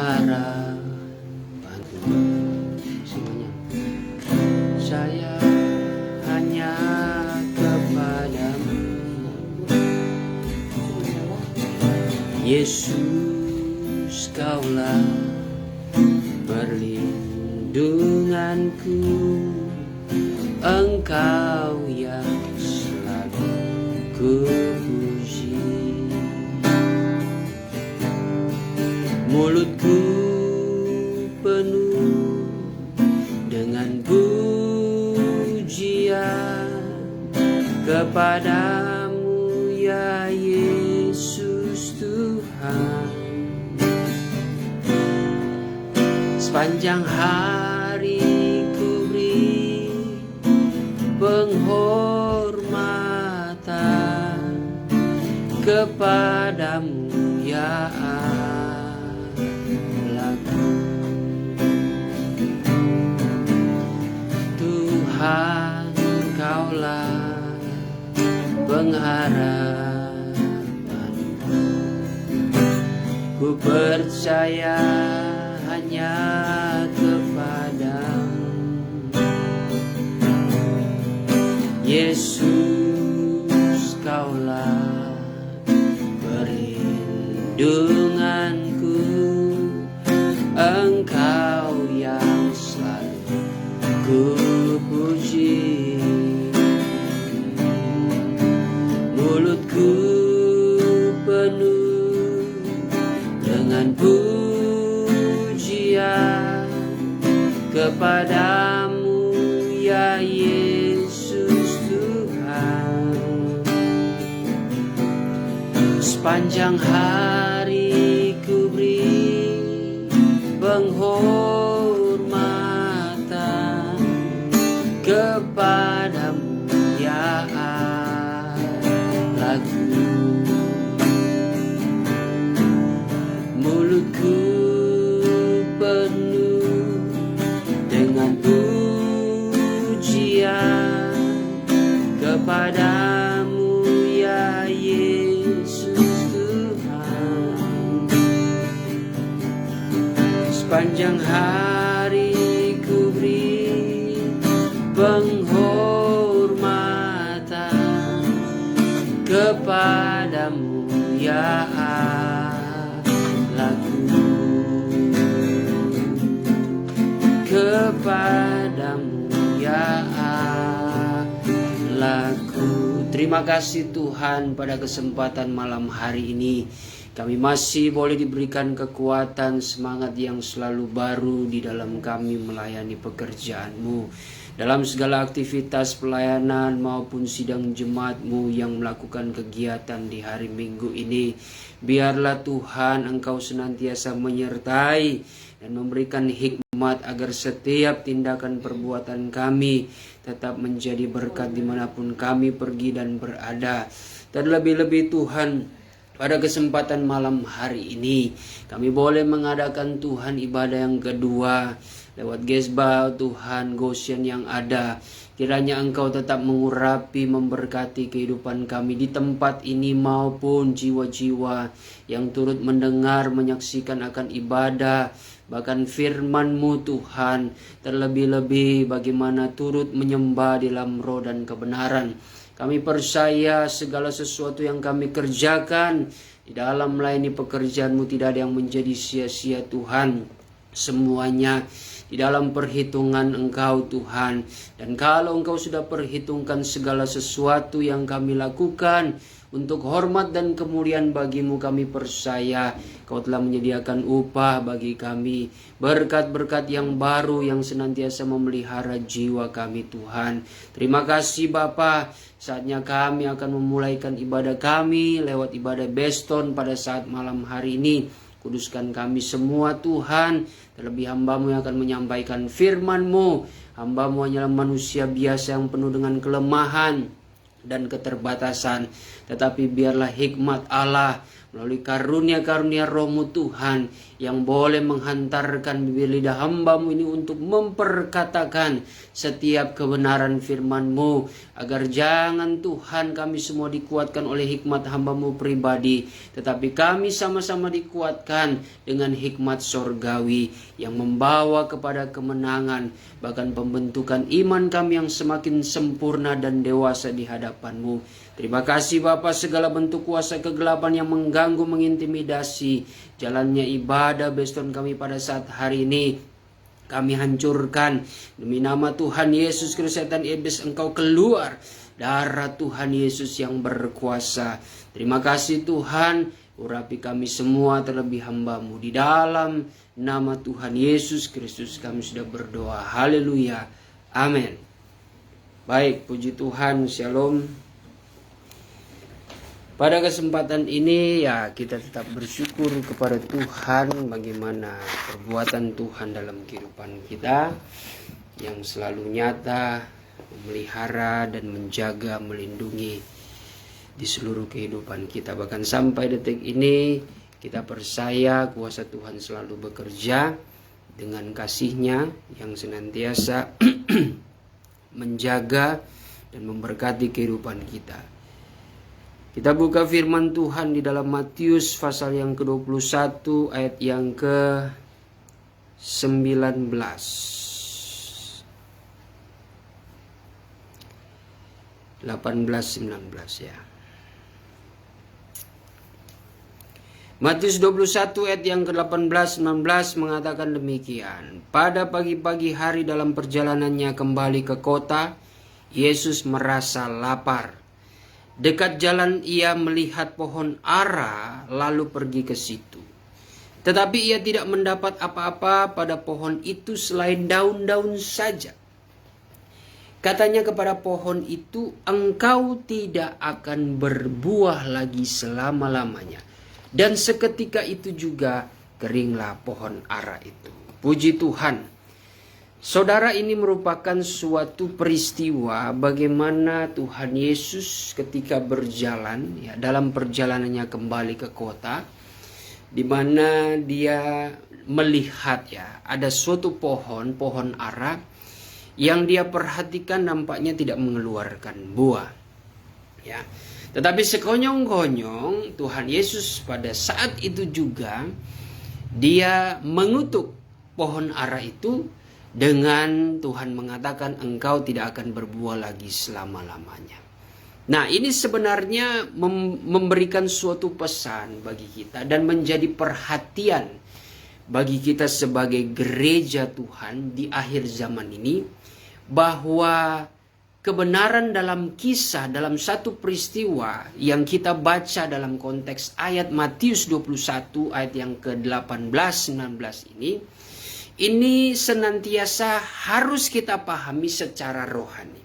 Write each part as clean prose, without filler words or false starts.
harapanku. Semuanya. Saya hanya kepadamu, Yesus, Kaulah perlindunganku, Engkau yang selalu kupuji. Mulutku penuh dengan pujian kepadamu, ya Yesus Tuhan. Sepanjang hari ku beri penghormatan kepadamu, ya Allahku. Tuhan, Kaulah pengharapanku. Ku percaya hanya kepadamu, Yesus, Kaulah perlindunganku, Engkau yang selalu kupuji. Mulutku penuh dengan pujian kepadamu, ya Yesus Tuhan. Sepanjang hari ku beri penghormatan kepadamu, ya Allahku. Mulutku penuh dengan pujian kepadamu, ya Yesus Tuhan. Sepanjang hari ku beri penghormatan kepadamu, ya Allahku. Kepadamu, ya Allahku. Terima kasih Tuhan, pada kesempatan malam hari ini kami masih boleh diberikan kekuatan, semangat yang selalu baru di dalam kami melayani pekerjaan-Mu. Dalam segala aktivitas pelayanan maupun sidang jemaat-Mu yang melakukan kegiatan di hari Minggu ini, biarlah Tuhan Engkau senantiasa menyertai dan memberikan hikmat agar setiap tindakan perbuatan kami tetap menjadi berkat dimanapun kami pergi dan berada. Dan lebih-lebih Tuhan, pada kesempatan malam hari ini kami boleh mengadakan Tuhan ibadah yang kedua lewat Gesbal Tuhan Goshen yang ada. Kiranya Engkau tetap mengurapi, memberkati kehidupan kami di tempat ini maupun jiwa-jiwa yang turut mendengar, menyaksikan akan ibadah, bahkan firman-Mu Tuhan. Terlebih-lebih bagaimana turut menyembah di dalam roh dan kebenaran. Kami percaya segala sesuatu yang kami kerjakan di dalam melayani pekerjaan-Mu tidak ada yang menjadi sia-sia Tuhan. Semuanya di dalam perhitungan Engkau Tuhan. Dan kalau Engkau sudah perhitungkan segala sesuatu yang kami lakukan untuk hormat dan kemuliaan bagi-Mu, kami percaya Kau telah menyediakan upah bagi kami, berkat-berkat yang baru yang senantiasa memelihara jiwa kami Tuhan. Terima kasih Bapa. Saatnya kami akan memulaikan ibadah kami lewat ibadah Beston pada saat malam hari ini. Kuduskan kami semua Tuhan, terlebih hamba-Mu yang akan menyampaikan firman-Mu. Hamba-Mu hanyalah manusia biasa yang penuh dengan kelemahan dan keterbatasan. Tetapi biarlah hikmat Allah melalui karunia-karunia Roh-Mu Tuhan yang boleh menghantarkan bibir lidah hamba-Mu ini untuk memperkatakan setiap kebenaran firman-Mu, agar jangan Tuhan kami semua dikuatkan oleh hikmat hamba-Mu pribadi, tetapi kami sama-sama dikuatkan dengan hikmat sorgawi yang membawa kepada kemenangan, bahkan pembentukan iman kami yang semakin sempurna dan dewasa di hadapan-Mu. Terima kasih Bapa, segala bentuk kuasa kegelapan yang mengganggu, mengintimidasi jalannya ibadah Beston kami pada saat hari ini, kami hancurkan demi nama Tuhan Yesus Kristus. Setan iblis, engkau keluar, darah Tuhan Yesus yang berkuasa. Terima kasih Tuhan, urapi kami semua terlebih hamba-Mu. Di dalam nama Tuhan Yesus Kristus kami sudah berdoa. Haleluya, amin. Baik, puji Tuhan, shalom. Pada kesempatan ini ya kita tetap bersyukur kepada Tuhan bagaimana perbuatan Tuhan dalam kehidupan kita yang selalu nyata, memelihara dan menjaga, melindungi di seluruh kehidupan kita. Bahkan sampai detik ini kita percaya kuasa Tuhan selalu bekerja dengan kasih-Nya yang senantiasa menjaga dan memberkati kehidupan kita. Kita buka firman Tuhan di dalam Matius pasal yang ke-21 ayat yang ke-19. 18-19 ya. Matius 21 ayat yang ke-18-19 mengatakan demikian. Pada pagi-pagi hari dalam perjalanannya kembali ke kota, Yesus merasa lapar. Dekat jalan ia melihat pohon ara lalu pergi ke situ. Tetapi ia tidak mendapat apa-apa pada pohon itu selain daun-daun saja. Katanya kepada pohon itu, engkau tidak akan berbuah lagi selama-lamanya. Dan seketika itu juga keringlah pohon ara itu. Puji Tuhan. Saudara, ini merupakan suatu peristiwa bagaimana Tuhan Yesus ketika berjalan ya, dalam perjalanannya kembali ke kota, di mana dia melihat ya ada suatu pohon ara yang dia perhatikan nampaknya tidak mengeluarkan buah ya. Tetapi sekonyong-konyong Tuhan Yesus pada saat itu juga dia mengutuk pohon ara itu dengan Tuhan mengatakan engkau tidak akan berbuah lagi selama-lamanya. Nah, ini sebenarnya memberikan suatu pesan bagi kita dan menjadi perhatian bagi kita sebagai gereja Tuhan di akhir zaman ini, bahwa kebenaran dalam kisah, dalam satu peristiwa yang kita baca dalam konteks ayat Matius 21 ayat yang ke-18-19 ini senantiasa harus kita pahami secara rohani.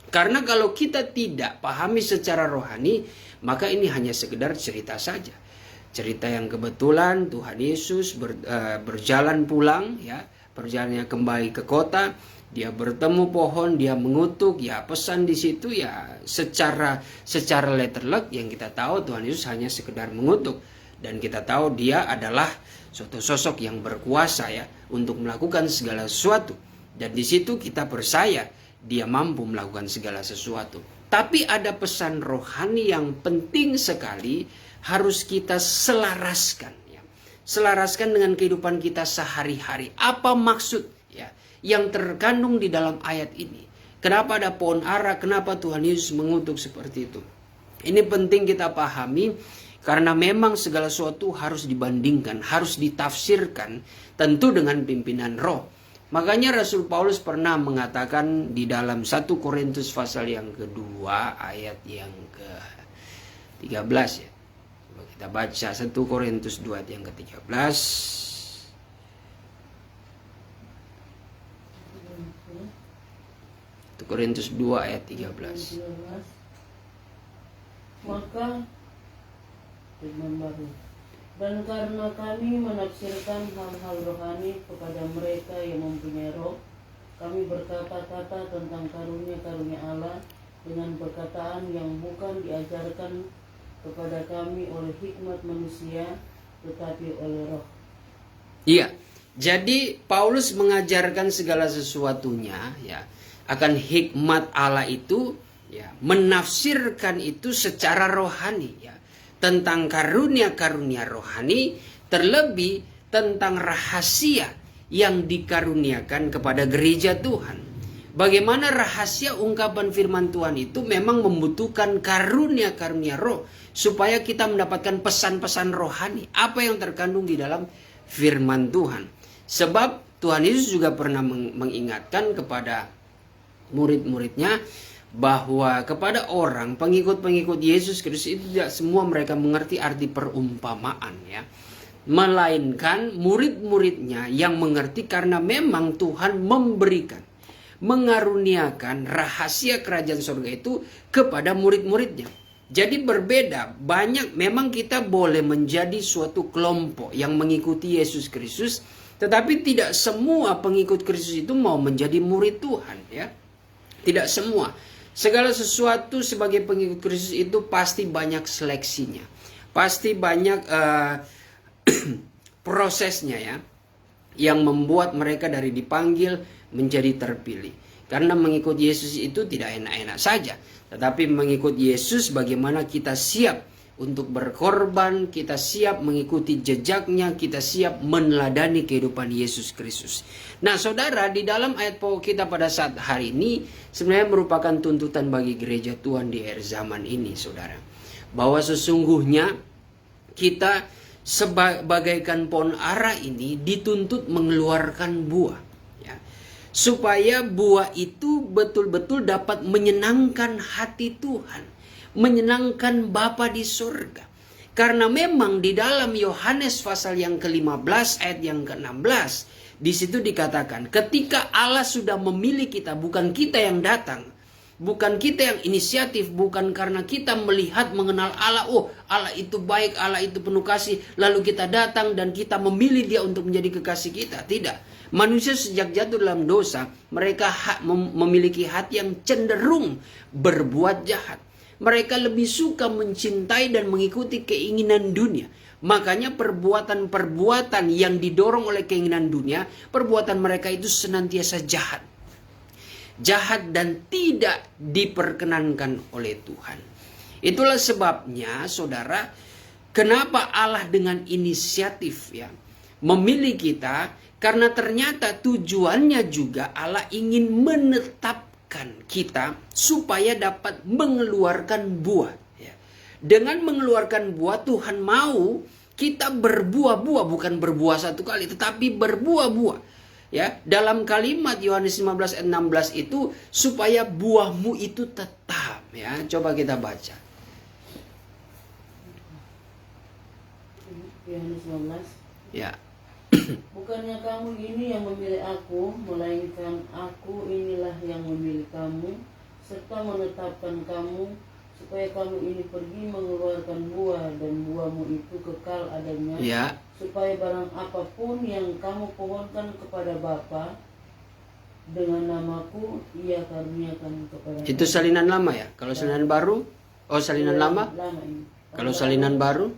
Karena kalau kita tidak pahami secara rohani, maka ini hanya sekedar cerita saja. Cerita yang kebetulan Tuhan Yesus berjalan pulang ya, perjalanannya kembali ke kota, dia bertemu pohon, dia mengutuk, ya pesan di situ ya secara letterlek yang kita tahu Tuhan Yesus hanya sekedar mengutuk. Dan kita tahu dia adalah suatu sosok yang berkuasa ya untuk melakukan segala sesuatu. Dan di situ kita percaya dia mampu melakukan segala sesuatu. Tapi ada pesan rohani yang penting sekali harus kita selaraskan ya. Selaraskan dengan kehidupan kita sehari-hari. Apa maksud ya yang terkandung di dalam ayat ini? Kenapa ada pohon ara? Kenapa Tuhan Yesus mengutuk seperti itu? Ini penting kita pahami. Karena memang segala sesuatu harus dibandingkan, harus ditafsirkan tentu dengan pimpinan roh. Makanya Rasul Paulus pernah mengatakan di dalam 1 Korintus pasal yang kedua ayat yang ke-13 ya. Coba kita baca 1 Korintus 2 ayat yang ke-13. 1 Korintus 2 ayat 13. Maka firman baru. Dan karena kami menafsirkan hal-hal rohani kepada mereka yang mempunyai roh, kami berkata-kata tentang karunia-karunia Allah dengan perkataan yang bukan diajarkan kepada kami oleh hikmat manusia, tetapi oleh Roh. Iya. Jadi Paulus mengajarkan segala sesuatunya ya akan hikmat Allah itu ya, menafsirkan itu secara rohani ya, tentang karunia-karunia rohani, terlebih tentang rahasia yang dikaruniakan kepada gereja Tuhan. Bagaimana rahasia ungkapan firman Tuhan itu memang membutuhkan karunia-karunia roh supaya kita mendapatkan pesan-pesan rohani apa yang terkandung di dalam firman Tuhan. Sebab Tuhan Yesus juga pernah mengingatkan kepada murid-muridnya bahwa kepada orang pengikut-pengikut Yesus Kristus itu tidak semua mereka mengerti arti perumpamaan ya. Melainkan murid-muridnya yang mengerti karena memang Tuhan memberikan, mengaruniakan rahasia kerajaan surga itu kepada murid-muridnya. Jadi berbeda, banyak memang kita boleh menjadi suatu kelompok yang mengikuti Yesus Kristus, tetapi tidak semua pengikut Kristus itu mau menjadi murid Tuhan ya. Tidak semua. Segala sesuatu sebagai pengikut Kristus itu pasti banyak seleksinya. Pasti banyak prosesnya ya, yang membuat mereka dari dipanggil menjadi terpilih. Karena mengikut Yesus itu tidak enak-enak saja, tetapi mengikut Yesus bagaimana kita siap untuk berkorban, kita siap mengikuti jejaknya, kita siap meneladani kehidupan Yesus Kristus. Nah saudara, di dalam ayat pokok kita pada saat hari ini sebenarnya merupakan tuntutan bagi gereja Tuhan di akhir zaman ini saudara. Bahwa sesungguhnya kita sebagaikan pohon ara ini dituntut mengeluarkan buah. Ya. Supaya buah itu betul-betul dapat menyenangkan hati Tuhan. Menyenangkan Bapa di surga. Karena memang di dalam Yohanes pasal yang ke-15 ayat yang ke-16. Di situ dikatakan ketika Allah sudah memilih kita, bukan kita yang datang. Bukan kita yang inisiatif, bukan karena kita melihat mengenal Allah. Oh Allah itu baik, Allah itu penuh kasih. Lalu kita datang dan kita memilih dia untuk menjadi kekasih kita. Tidak. Manusia sejak jatuh dalam dosa, mereka memiliki hati yang cenderung berbuat jahat. Mereka lebih suka mencintai dan mengikuti keinginan dunia. Makanya perbuatan-perbuatan yang didorong oleh keinginan dunia, perbuatan mereka itu senantiasa jahat. Jahat dan tidak diperkenankan oleh Tuhan. Itulah sebabnya saudara, kenapa Allah dengan inisiatif ya memilih kita, karena ternyata tujuannya juga Allah ingin menetapkan kita supaya dapat mengeluarkan buah ya. Dengan mengeluarkan buah Tuhan mau kita berbuah-buah, bukan berbuah satu kali tetapi berbuah-buah ya. Dalam kalimat Yohanes 15 ayat 16 itu supaya buahmu itu tetap ya. Coba kita baca Yohanes 15 ya. Bukannya kamu ini yang memilih aku, melainkan aku inilah yang memilih kamu, serta menetapkan kamu, supaya kamu ini pergi mengeluarkan buah, dan buahmu itu kekal adanya, Ya. supaya barang apapun yang kamu pohonkan kepada Bapa, dengan namaku, ia karuniakan kepada Itu salinan lama ya? Kalau salinan baru? Oh salinan lama? Lama ini. Kalau salinan baru?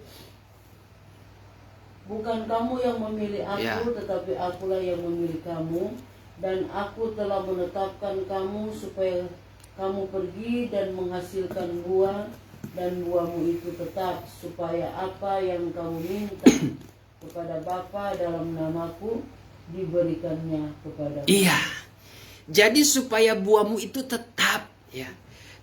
Bukan kamu yang memilih aku, Ya. tetapi akulah yang memilih kamu. Dan aku telah menetapkan kamu supaya kamu pergi dan menghasilkan buah. Dan buahmu itu tetap, supaya apa yang kamu minta kepada Bapa dalam namaku, diberikannya kepada. Iya. Jadi supaya buahmu itu tetap ya.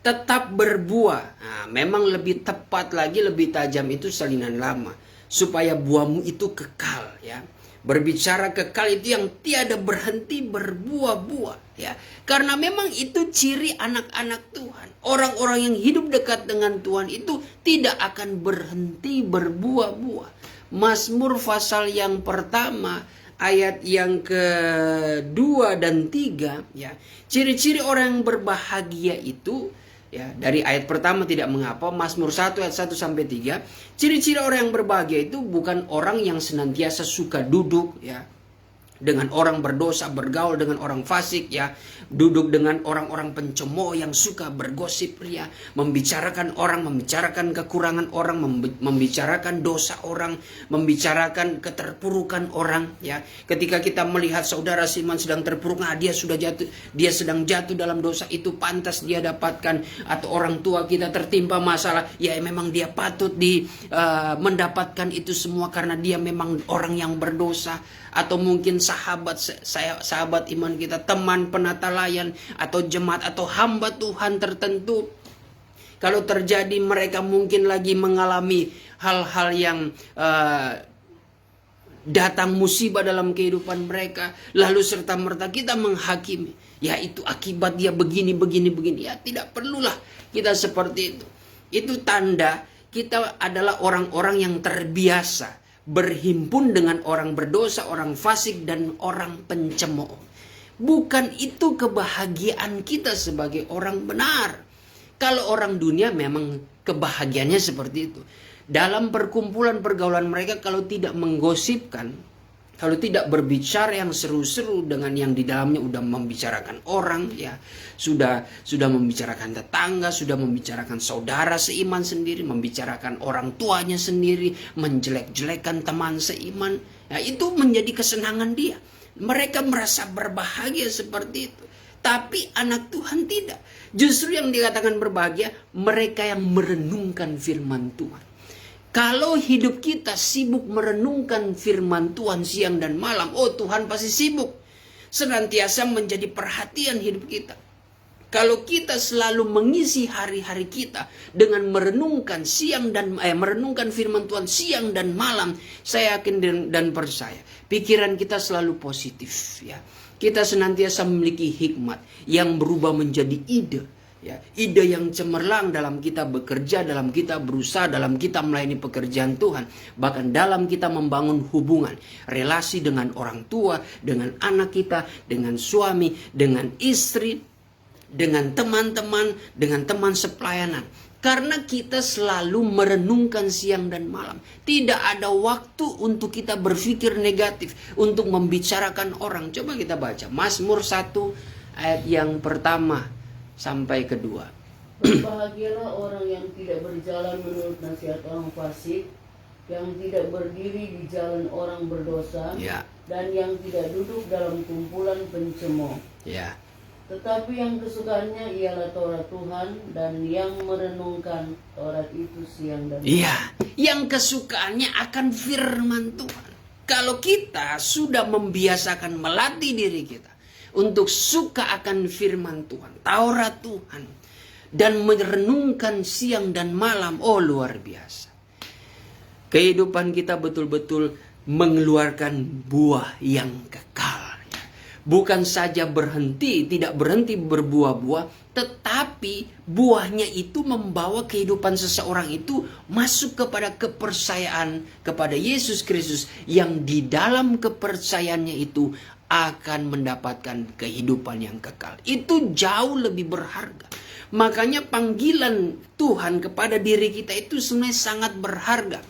Tetap berbuah. Nah, memang lebih tepat lagi, lebih tajam itu salinan lama. Supaya buahmu itu kekal ya. Berbicara kekal itu yang tiada berhenti berbuah-buah ya. Karena memang itu ciri anak-anak Tuhan. Orang-orang yang hidup dekat dengan Tuhan itu tidak akan berhenti berbuah-buah. Mazmur pasal yang pertama ayat yang kedua dan 3 ya. Ciri-ciri orang yang berbahagia itu ya, dari ayat pertama tidak mengapa, Mazmur 1 ayat 1 sampai 3. Ciri-ciri orang yang berbahagia itu bukan orang yang senantiasa suka duduk ya dengan orang berdosa, bergaul dengan orang fasik, ya, duduk dengan orang-orang pencemooh yang suka bergosip ria, membicarakan orang, membicarakan kekurangan orang, membicarakan dosa orang, membicarakan keterpurukan orang, ya. Ketika kita melihat saudara Siman sedang terpuruk, nah dia sedang jatuh dalam dosa, itu pantas dia dapatkan. Atau orang tua kita tertimpa masalah, ya memang dia patut mendapatkan itu semua karena dia memang orang yang berdosa. Atau mungkin sahabat iman kita, teman penata layan, atau jemaat, atau hamba Tuhan tertentu. Kalau terjadi mereka mungkin lagi mengalami hal-hal yang datang musibah dalam kehidupan mereka, lalu serta-merta kita menghakimi, ya itu akibat dia begini. Ya tidak perlulah kita seperti itu. Itu tanda kita adalah orang-orang yang terbiasa berhimpun dengan orang berdosa, orang fasik, dan orang pencemooh. Bukan itu kebahagiaan kita sebagai orang benar. Kalau orang dunia memang kebahagiaannya seperti itu. Dalam perkumpulan pergaulan mereka, kalau tidak menggosipkan, kalau tidak berbicara yang seru-seru dengan yang di dalamnya udah membicarakan orang, ya, sudah membicarakan tetangga, sudah membicarakan saudara seiman sendiri, membicarakan orang tuanya sendiri, menjelek-jelekan teman seiman, ya, itu menjadi kesenangan dia. Mereka merasa berbahagia seperti itu. Tapi anak Tuhan tidak. Justru yang dikatakan berbahagia, mereka yang merenungkan firman Tuhan. Kalau hidup kita sibuk merenungkan firman Tuhan siang dan malam, oh Tuhan pasti sibuk. Senantiasa menjadi perhatian hidup kita. Kalau kita selalu mengisi hari-hari kita dengan merenungkan merenungkan firman Tuhan siang dan malam, saya yakin dan percaya, pikiran kita selalu positif, ya. Kita senantiasa memiliki hikmat yang berubah menjadi ide. Ya, ide yang cemerlang dalam kita bekerja, dalam kita berusaha, dalam kita melayani pekerjaan Tuhan. Bahkan dalam kita membangun hubungan, relasi dengan orang tua, dengan anak kita, dengan suami, dengan istri, dengan teman-teman, dengan teman sepelayanan. Karena kita selalu merenungkan siang dan malam. Tidak ada waktu untuk kita berpikir negatif, untuk membicarakan orang. Coba kita baca Mazmur 1 ayat yang pertama sampai kedua. Berbahagialah orang yang tidak berjalan menurut nasihat orang fasik, yang tidak berdiri di jalan orang berdosa, Ya. dan yang tidak duduk dalam kumpulan pencemooh. Ya. Tetapi yang kesukaannya ialah Taurat Tuhan, dan yang merenungkan Taurat itu siang dan malam. Iya, yang kesukaannya akan firman Tuhan. Kalau kita sudah membiasakan melatih diri kita untuk suka akan firman Tuhan, Taurat Tuhan, dan merenungkan siang dan malam, oh luar biasa. Kehidupan kita betul-betul mengeluarkan buah yang kekal. Bukan saja tidak berhenti berbuah-buah, tetapi buahnya itu membawa kehidupan seseorang itu masuk kepada kepercayaan kepada Yesus Kristus, yang di dalam kepercayaannya itu akan mendapatkan kehidupan yang kekal. Itu jauh lebih berharga. Makanya panggilan Tuhan kepada diri kita itu sebenarnya sangat berharga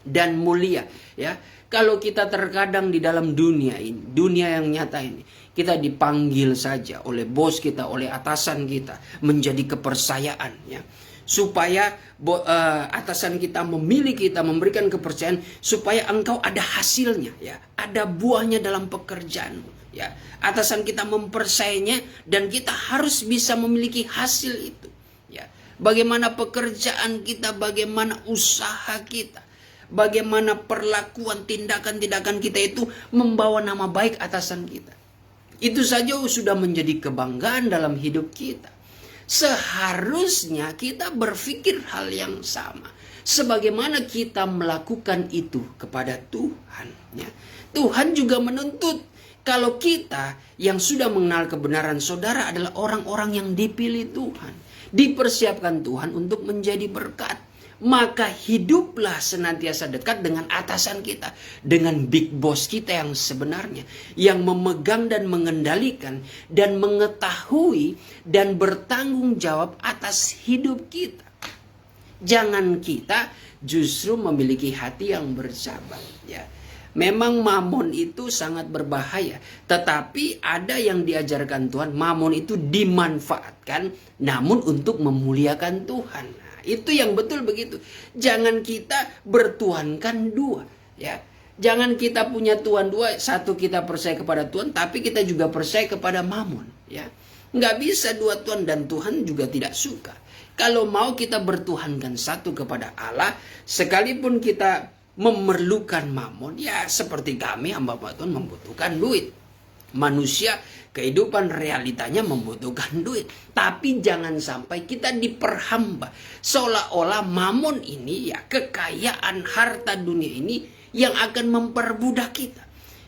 dan mulia, ya. Kalau kita terkadang di dalam dunia ini, dunia yang nyata ini, kita dipanggil saja oleh bos kita, oleh atasan kita menjadi kepercayaan, ya. Supaya atasan kita memilih kita, memberikan kepercayaan supaya engkau ada hasilnya, ya, ada buahnya dalam pekerjaanmu, ya. Atasan kita mempercayainya dan kita harus bisa memiliki hasil itu, ya. Bagaimana pekerjaan kita, bagaimana usaha kita, bagaimana perlakuan tindakan-tindakan kita itu membawa nama baik atasan kita. Itu saja sudah menjadi kebanggaan dalam hidup kita. Seharusnya kita berpikir hal yang sama. Sebagaimana kita melakukan itu kepada Tuhan, ya. Tuhan juga menuntut kalau kita yang sudah mengenal kebenaran saudara adalah orang-orang yang dipilih Tuhan, dipersiapkan Tuhan untuk menjadi berkat. Maka hiduplah senantiasa dekat dengan atasan kita, dengan big boss kita yang sebenarnya, yang memegang dan mengendalikan dan mengetahui dan bertanggung jawab atas hidup kita. Jangan kita justru memiliki hati yang bersabar, ya. Memang mamon itu sangat berbahaya, tetapi ada yang diajarkan Tuhan, mamon itu dimanfaatkan namun untuk memuliakan Tuhan. Nah, itu yang betul begitu. Jangan kita bertuhankan dua, ya. Jangan kita punya Tuhan dua, satu kita percaya kepada Tuhan, tapi kita juga percaya kepada mamon, ya. Nggak bisa dua Tuhan, dan Tuhan juga tidak suka. Kalau mau kita bertuhankan satu kepada Allah, sekalipun kita memerlukan mamon, ya seperti kami hamba Tuhan membutuhkan duit. Manusia kehidupan realitanya membutuhkan duit, tapi jangan sampai kita diperhamba seolah-olah mamon ini, ya kekayaan harta dunia ini yang akan memperbudak kita,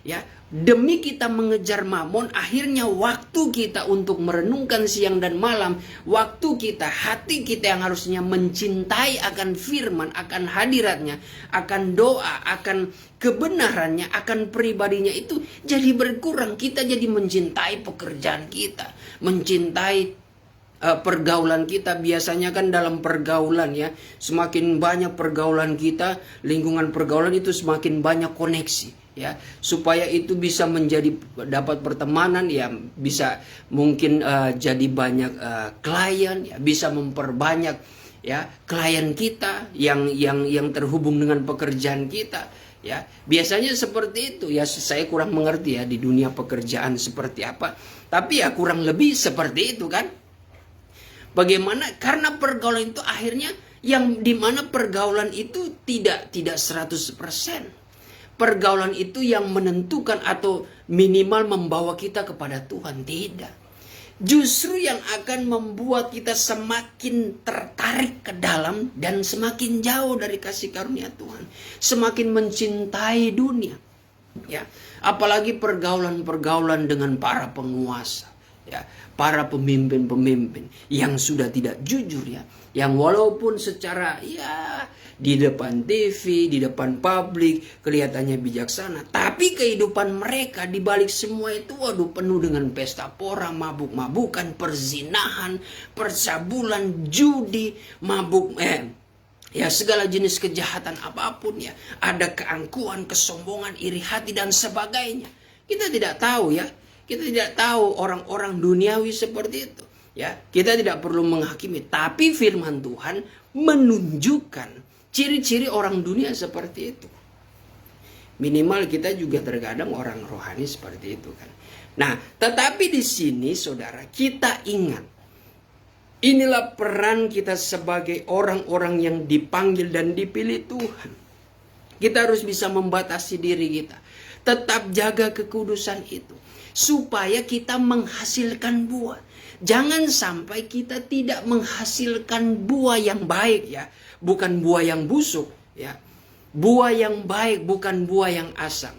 ya. Demi kita mengejar mamon, akhirnya waktu kita untuk merenungkan siang dan malam, waktu kita, hati kita yang harusnya mencintai akan firman, akan hadiratnya, akan doa, akan kebenarannya, akan pribadinya itu jadi berkurang. Kita jadi mencintai pekerjaan kita, mencintai pergaulan kita. Biasanya kan dalam pergaulan, ya, semakin banyak pergaulan kita, lingkungan pergaulan itu semakin banyak koneksi, ya, supaya itu bisa menjadi dapat pertemanan, ya, bisa mungkin jadi banyak klien, ya, bisa memperbanyak, ya, klien kita yang terhubung dengan pekerjaan kita, ya. Biasanya seperti itu, ya. Saya kurang mengerti, ya, di dunia pekerjaan seperti apa, tapi ya kurang lebih seperti itu kan. Bagaimana? Karena pergaulan itu akhirnya yang dimana pergaulan itu tidak 100%. Pergaulan itu yang menentukan atau minimal membawa kita kepada Tuhan. Tidak. Justru yang akan membuat kita semakin tertarik ke dalam dan semakin jauh dari kasih karunia Tuhan. Semakin mencintai dunia. Ya, apalagi pergaulan-pergaulan dengan para penguasa, ya, para pemimpin-pemimpin yang sudah tidak jujur, ya, yang walaupun secara, ya, di depan TV, di depan publik kelihatannya bijaksana, tapi kehidupan mereka di balik semua itu, waduh, penuh dengan pesta pora, mabuk-mabukan, perzinahan, percabulan, judi, ya, segala jenis kejahatan apapun, ya. Ada keangkuhan, kesombongan, iri hati dan sebagainya. Kita tidak tahu, ya. Kita tidak tahu orang-orang duniawi seperti itu, ya. Kita tidak perlu menghakimi, tapi firman Tuhan menunjukkan ciri-ciri orang dunia seperti itu. Minimal kita juga terkadang orang rohani seperti itu kan. Nah, tetapi di sini saudara, kita ingat, inilah peran kita sebagai orang-orang yang dipanggil dan dipilih Tuhan. Kita harus bisa membatasi diri kita. Tetap jaga kekudusan itu, supaya kita menghasilkan buah. Jangan sampai kita tidak menghasilkan buah yang baik, ya. Bukan buah yang busuk, ya. Buah yang baik, bukan buah yang asam.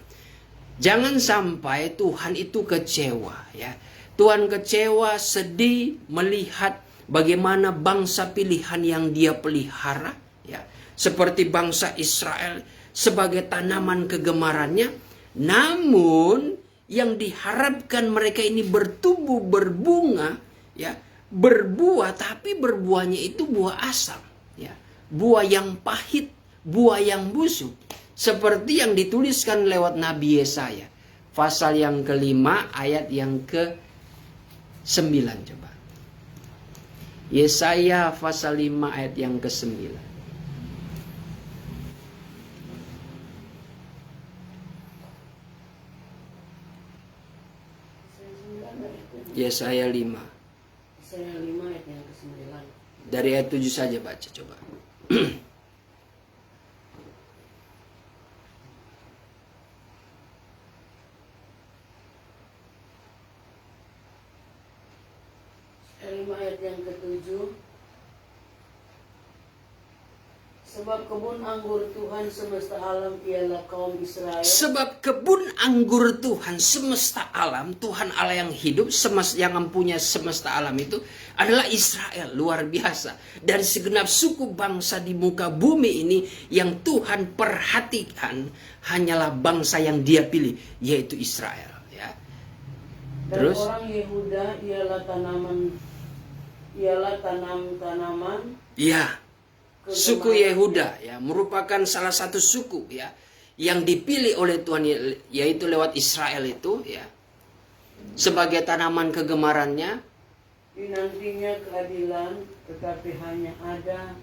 Jangan sampai Tuhan itu kecewa, ya. Tuhan kecewa, sedih melihat bagaimana bangsa pilihan yang dia pelihara, ya, seperti bangsa Israel sebagai tanaman kegemarannya, namun yang diharapkan mereka ini bertumbuh, berbunga, ya, berbuah, tapi berbuahnya itu buah asam, ya, buah yang pahit, buah yang busuk, seperti yang dituliskan lewat Nabi Yesaya, pasal yang ke-5 ayat yang ke-9. Coba Yesaya pasal 5 ayat yang ke-9. Yesaya 5. Yesaya 5 ayat yang ke-9. Dari ayat 7 saja baca coba. Yesaya 5 ayat yang ke-7. Sebab kebun anggur Tuhan semesta alam ialah kaum Israel. Sebab kebun anggur Tuhan semesta alam, Tuhan Allah yang hidup, yang mempunyai semesta alam itu adalah Israel. Luar biasa. Dari segenap suku bangsa di muka bumi ini, yang Tuhan perhatikan hanyalah bangsa yang dia pilih, yaitu Israel, ya. Dan Terus orang Yehuda ialah tanaman, ya, suku Yehuda, ya, merupakan salah satu suku, ya, yang dipilih oleh Tuhan, yaitu lewat Israel itu, ya, sebagai tanaman kegemarannya. Dinantinya keadilan, tetapi hanya ada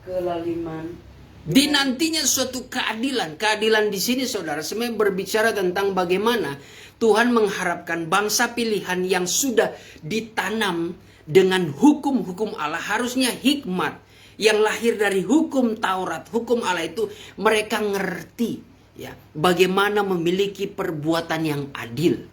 kelaliman. Dinantinya suatu keadilan. Keadilan di sini, saudara, sebenarnya berbicara tentang bagaimana Tuhan mengharapkan bangsa pilihan yang sudah ditanam dengan hukum-hukum Allah, harusnya hikmat yang lahir dari hukum Taurat, hukum Allah itu, mereka ngerti, ya, bagaimana memiliki perbuatan yang adil,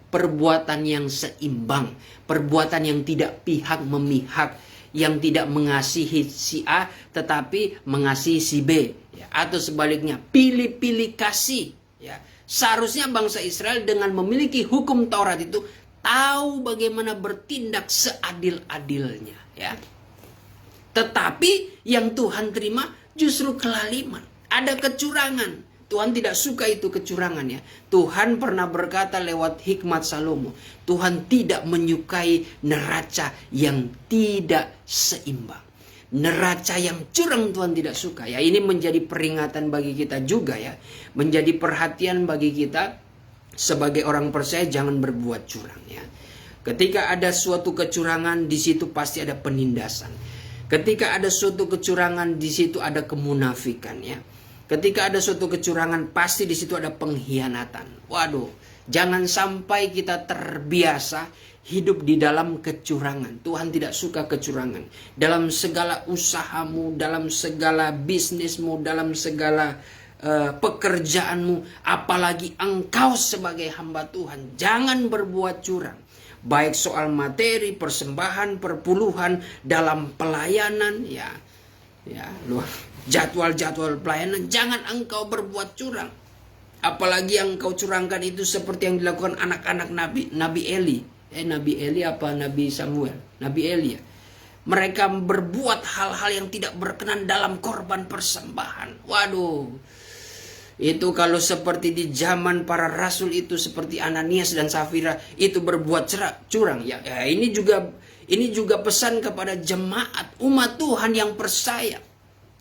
perbuatan yang seimbang, perbuatan yang tidak pihak memihak, yang tidak mengasihi si A tetapi mengasihi si B, ya, atau sebaliknya, pilih-pilih kasih, ya. Seharusnya bangsa Israel dengan memiliki hukum Taurat itu tahu bagaimana bertindak seadil-adilnya, ya. Tetapi yang Tuhan terima justru kelaliman, ada kecurangan. Tuhan tidak suka itu kecurangan, ya. Tuhan pernah berkata lewat hikmat Salomo, Tuhan tidak menyukai neraca yang tidak seimbang. Neraca yang curang Tuhan tidak suka, ya. Ini menjadi peringatan bagi kita juga, ya. Menjadi perhatian bagi kita sebagai orang percaya, jangan berbuat curang, ya. Ketika ada suatu kecurangan, di situ pasti ada penindasan. Ketika ada suatu kecurangan, di situ ada kemunafikan, ya. Ketika ada suatu kecurangan, pasti di situ ada pengkhianatan. Waduh, jangan sampai kita terbiasa hidup di dalam kecurangan. Tuhan tidak suka kecurangan. Dalam segala usahamu, dalam segala bisnismu, dalam segala pekerjaanmu, apalagi engkau sebagai hamba Tuhan, jangan berbuat curang. Baik soal materi, persembahan, perpuluhan, dalam pelayanan, ya, jadwal-jadwal pelayanan, jangan engkau berbuat curang. Apalagi yang engkau curangkan itu seperti yang dilakukan anak-anak Nabi Eli. Nabi Eli apa Nabi Samuel? Nabi Eli, ya. Mereka berbuat hal-hal yang tidak berkenan dalam korban persembahan. Waduh, itu kalau seperti di zaman para rasul itu, seperti Ananias dan Safira itu berbuat curang, ya. Ini juga pesan kepada jemaat umat Tuhan yang percaya,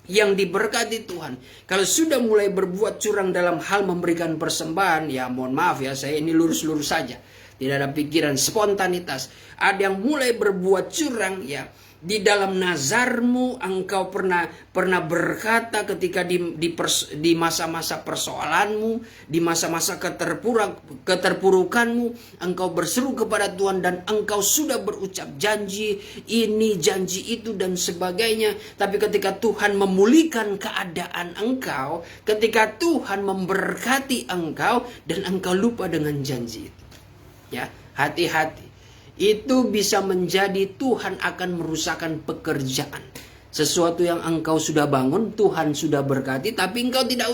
yang diberkati Tuhan. Kalau sudah mulai berbuat curang dalam hal memberikan persembahan, ya mohon maaf, ya, saya ini lurus-lurus saja, tidak ada pikiran spontanitas. Ada yang mulai berbuat curang, ya. Di dalam nazarmu engkau pernah berkata ketika di masa-masa persoalanmu, di masa-masa keterpurukanmu, engkau berseru kepada Tuhan dan engkau sudah berucap janji ini, janji itu dan sebagainya. Tapi ketika Tuhan memulihkan keadaan engkau, ketika Tuhan memberkati engkau dan engkau lupa dengan janji itu, ya, hati-hati. Itu bisa menjadi Tuhan akan merusakkan pekerjaan. Sesuatu yang engkau sudah bangun, Tuhan sudah berkati, tapi engkau tidak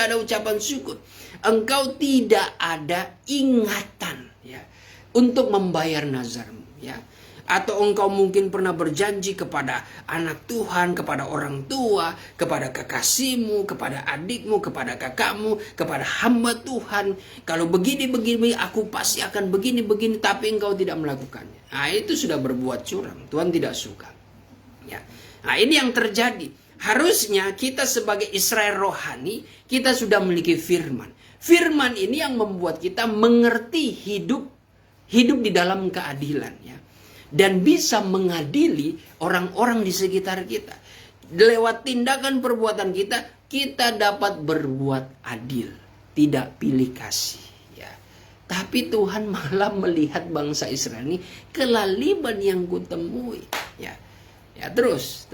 ada ucapan syukur. Engkau tidak ada ingatan, ya, untuk membayar nazarmu, ya. Atau engkau mungkin pernah berjanji kepada anak Tuhan, kepada orang tua, kepada kekasihmu, kepada adikmu, kepada kakakmu, kepada hamba Tuhan. Kalau begini-begini aku pasti akan begini-begini, tapi engkau tidak melakukannya. Nah, itu sudah berbuat curang. Tuhan tidak suka, ya. Nah, ini yang terjadi. Harusnya kita sebagai Israel rohani, kita sudah memiliki firman. Firman ini yang membuat kita mengerti hidup di dalam keadilan, ya. Dan bisa mengadili orang-orang di sekitar kita. Lewat tindakan perbuatan kita, kita dapat berbuat adil, tidak pilih kasih, ya. Tapi Tuhan malah melihat bangsa Israel ini kelaliman yang kutemui, ya. Ya, terus.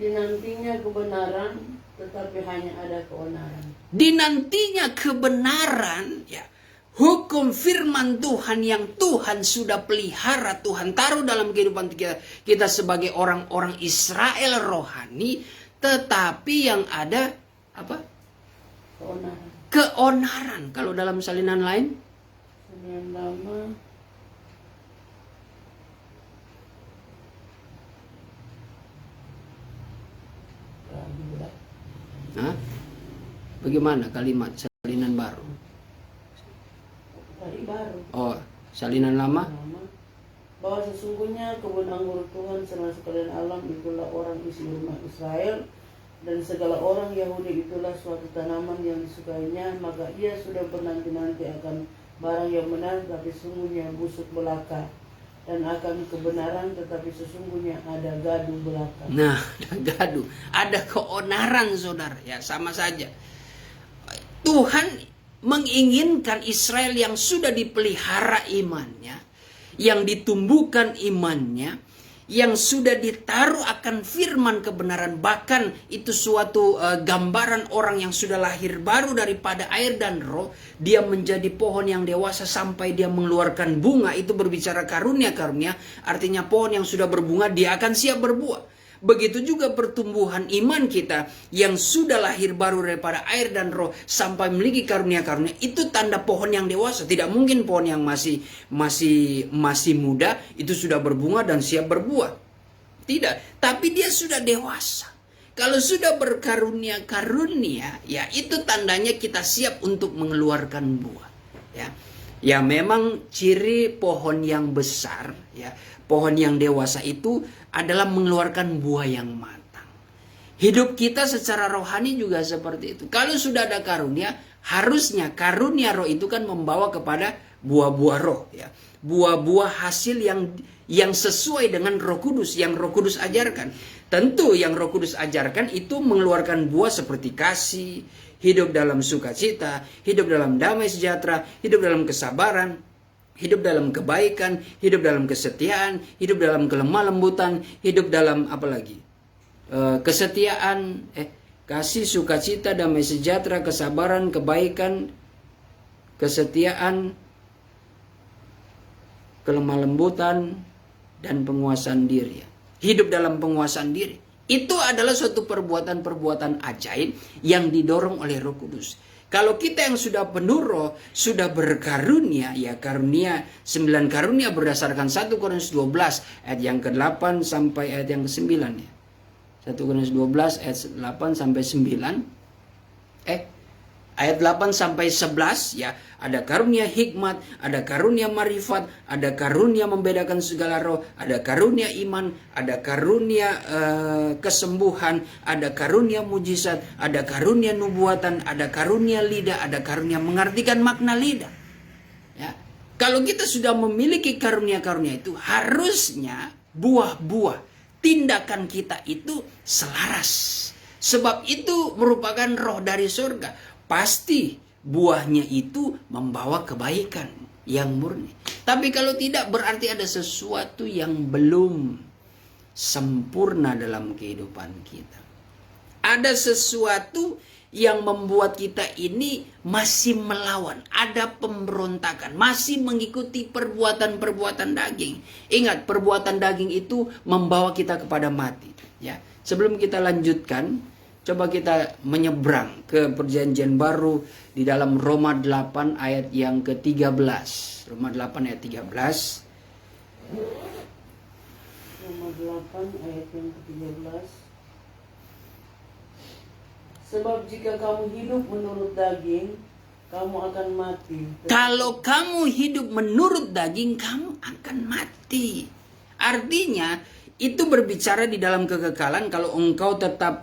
Dinantinya kebenaran, tetapi hanya ada keonaran. Dinantinya kebenaran, ya. Hukum firman Tuhan yang Tuhan sudah pelihara, Tuhan taruh dalam kehidupan kita sebagai orang-orang Israel rohani, tetapi yang ada apa? Keonaran. Kalau dalam salinan lain? Salinan lama. Hah? Bagaimana kalimat salinan baru? Baru. Oh, salinan lama? bahwa sesungguhnya kebun anggur Tuhan serta sekalian alam itulah orang isi rumah Israel, dan segala orang Yahudi itulah suatu tanaman yang disukainya, maka ia sudah bernanti-nanti akan barang yang benar, tapi sungguhnya busuk belaka, dan akan kebenaran, tetapi sesungguhnya ada gaduh belaka. Nah, ada gaduh, ada keonaran, saudara. Ya, sama saja. Tuhan menginginkan Israel yang sudah dipelihara imannya, yang ditumbuhkan imannya, yang sudah ditaruh akan firman kebenaran, bahkan itu suatu gambaran orang yang sudah lahir baru daripada air dan roh, dia menjadi pohon yang dewasa sampai dia mengeluarkan bunga. Itu berbicara karunia-karunia, artinya pohon yang sudah berbunga dia akan siap berbuah. Begitu juga pertumbuhan iman kita yang sudah lahir baru daripada air dan roh sampai memiliki karunia-karunia, itu tanda pohon yang dewasa. Tidak mungkin pohon yang masih muda itu sudah berbunga dan siap berbuah. Tidak, tapi dia sudah dewasa. Kalau sudah berkarunia-karunia, ya itu tandanya kita siap untuk mengeluarkan buah. Ya memang ciri pohon yang besar, ya pohon yang dewasa itu adalah mengeluarkan buah yang matang. Hidup kita secara rohani juga seperti itu. Kalau sudah ada karunia, harusnya karunia roh itu kan membawa kepada buah-buah roh, ya. Buah-buah hasil yang sesuai dengan Roh Kudus, yang Roh Kudus ajarkan. Tentu yang Roh Kudus ajarkan itu mengeluarkan buah seperti kasih, hidup dalam sukacita, hidup dalam damai sejahtera, hidup dalam kesabaran, hidup dalam kebaikan, hidup dalam kesetiaan, hidup dalam kelemah lembutan, hidup dalam apa lagi? Kesetiaan, kasih, sukacita, damai sejahtera, kesabaran, kebaikan, kesetiaan, kelemah lembutan, dan penguasaan diri. Hidup dalam penguasaan diri. Itu adalah suatu perbuatan-perbuatan ajaib yang didorong oleh Roh Kudus. Kalau kita yang sudah penuh roh, sudah berkarunia, ya karunia, 9 karunia berdasarkan 1 Korintus 12 ayat yang ke-8 sampai ayat yang ke-9 ya. 1 Korintus 12 ayat 8 sampai 9. Ayat 8 sampai 11 ya, ada karunia hikmat, ada karunia marifat, ada karunia membedakan segala roh, ada karunia iman, ada karunia kesembuhan, ada karunia mujizat, ada karunia nubuatan, ada karunia lidah, ada karunia mengartikan makna lidah. Ya. Kalau kita sudah memiliki karunia-karunia itu, harusnya buah-buah tindakan kita itu selaras. Sebab itu merupakan roh dari surga. Pasti buahnya itu membawa kebaikan yang murni. Tapi kalau tidak, berarti ada sesuatu yang belum sempurna dalam kehidupan kita. Ada sesuatu yang membuat kita ini masih melawan. Ada pemberontakan, masih mengikuti perbuatan-perbuatan daging. Ingat, perbuatan daging itu membawa kita kepada mati. Ya, sebelum kita lanjutkan, coba kita menyeberang ke perjanjian baru di dalam Roma 8 ayat yang ke-13. Roma 8 ayat 13. Roma 8 ayat yang ke-13. Sebab jika kamu hidup menurut daging, kamu akan mati. Kalau kamu hidup menurut daging, kamu akan mati. Artinya, itu berbicara di dalam kekekalan. Kalau engkau tetap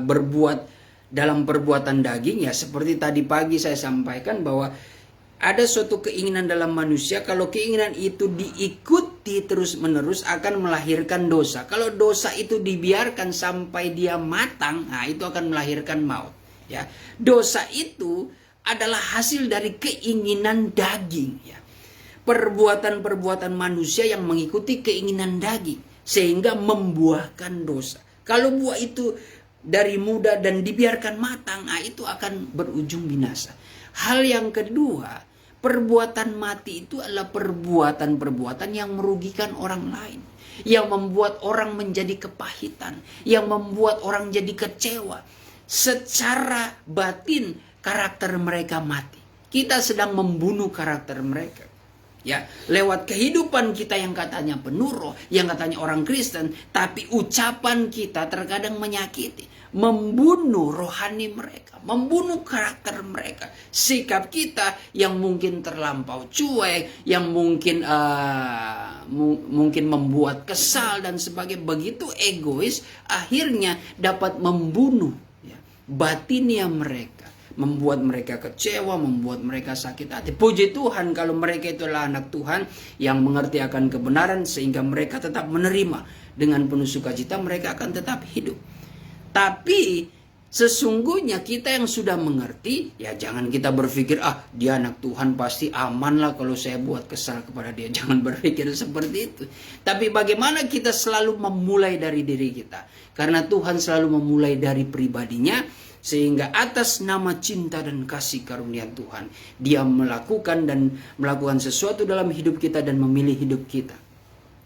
berbuat dalam perbuatan daging, ya seperti tadi pagi saya sampaikan bahwa ada suatu keinginan dalam manusia. Kalau keinginan itu diikuti terus menerus akan melahirkan dosa. Kalau dosa itu dibiarkan sampai dia matang, nah itu akan melahirkan maut. Ya, dosa itu adalah hasil dari keinginan daging. Ya, perbuatan-perbuatan manusia yang mengikuti keinginan daging, sehingga membuahkan dosa. Kalau buah itu dari muda dan dibiarkan matang, nah itu akan berujung binasa. Hal yang kedua, perbuatan mati itu adalah perbuatan-perbuatan yang merugikan orang lain, yang membuat orang menjadi kepahitan, yang membuat orang jadi kecewa. Secara batin karakter mereka mati. Kita sedang membunuh karakter mereka. Ya, lewat kehidupan kita yang katanya penuh roh, yang katanya orang Kristen, tapi ucapan kita terkadang menyakiti, membunuh rohani mereka, membunuh karakter mereka, sikap kita yang mungkin terlampau cuek, yang mungkin mungkin membuat kesal dan sebagainya, begitu egois, akhirnya dapat membunuh ya, batinnya mereka, membuat mereka kecewa, membuat mereka sakit hati. Puji Tuhan kalau mereka itulah anak Tuhan yang mengerti akan kebenaran, sehingga mereka tetap menerima dengan penuh sukacita, mereka akan tetap hidup. Tapi sesungguhnya kita yang sudah mengerti, ya jangan kita berpikir, dia anak Tuhan pasti aman lah kalau saya buat kesal kepada dia. Jangan berpikir seperti itu. Tapi bagaimana kita selalu memulai dari diri kita. Karena Tuhan selalu memulai dari pribadinya, sehingga atas nama cinta dan kasih karunia Tuhan, dia melakukan sesuatu dalam hidup kita dan memilih hidup kita.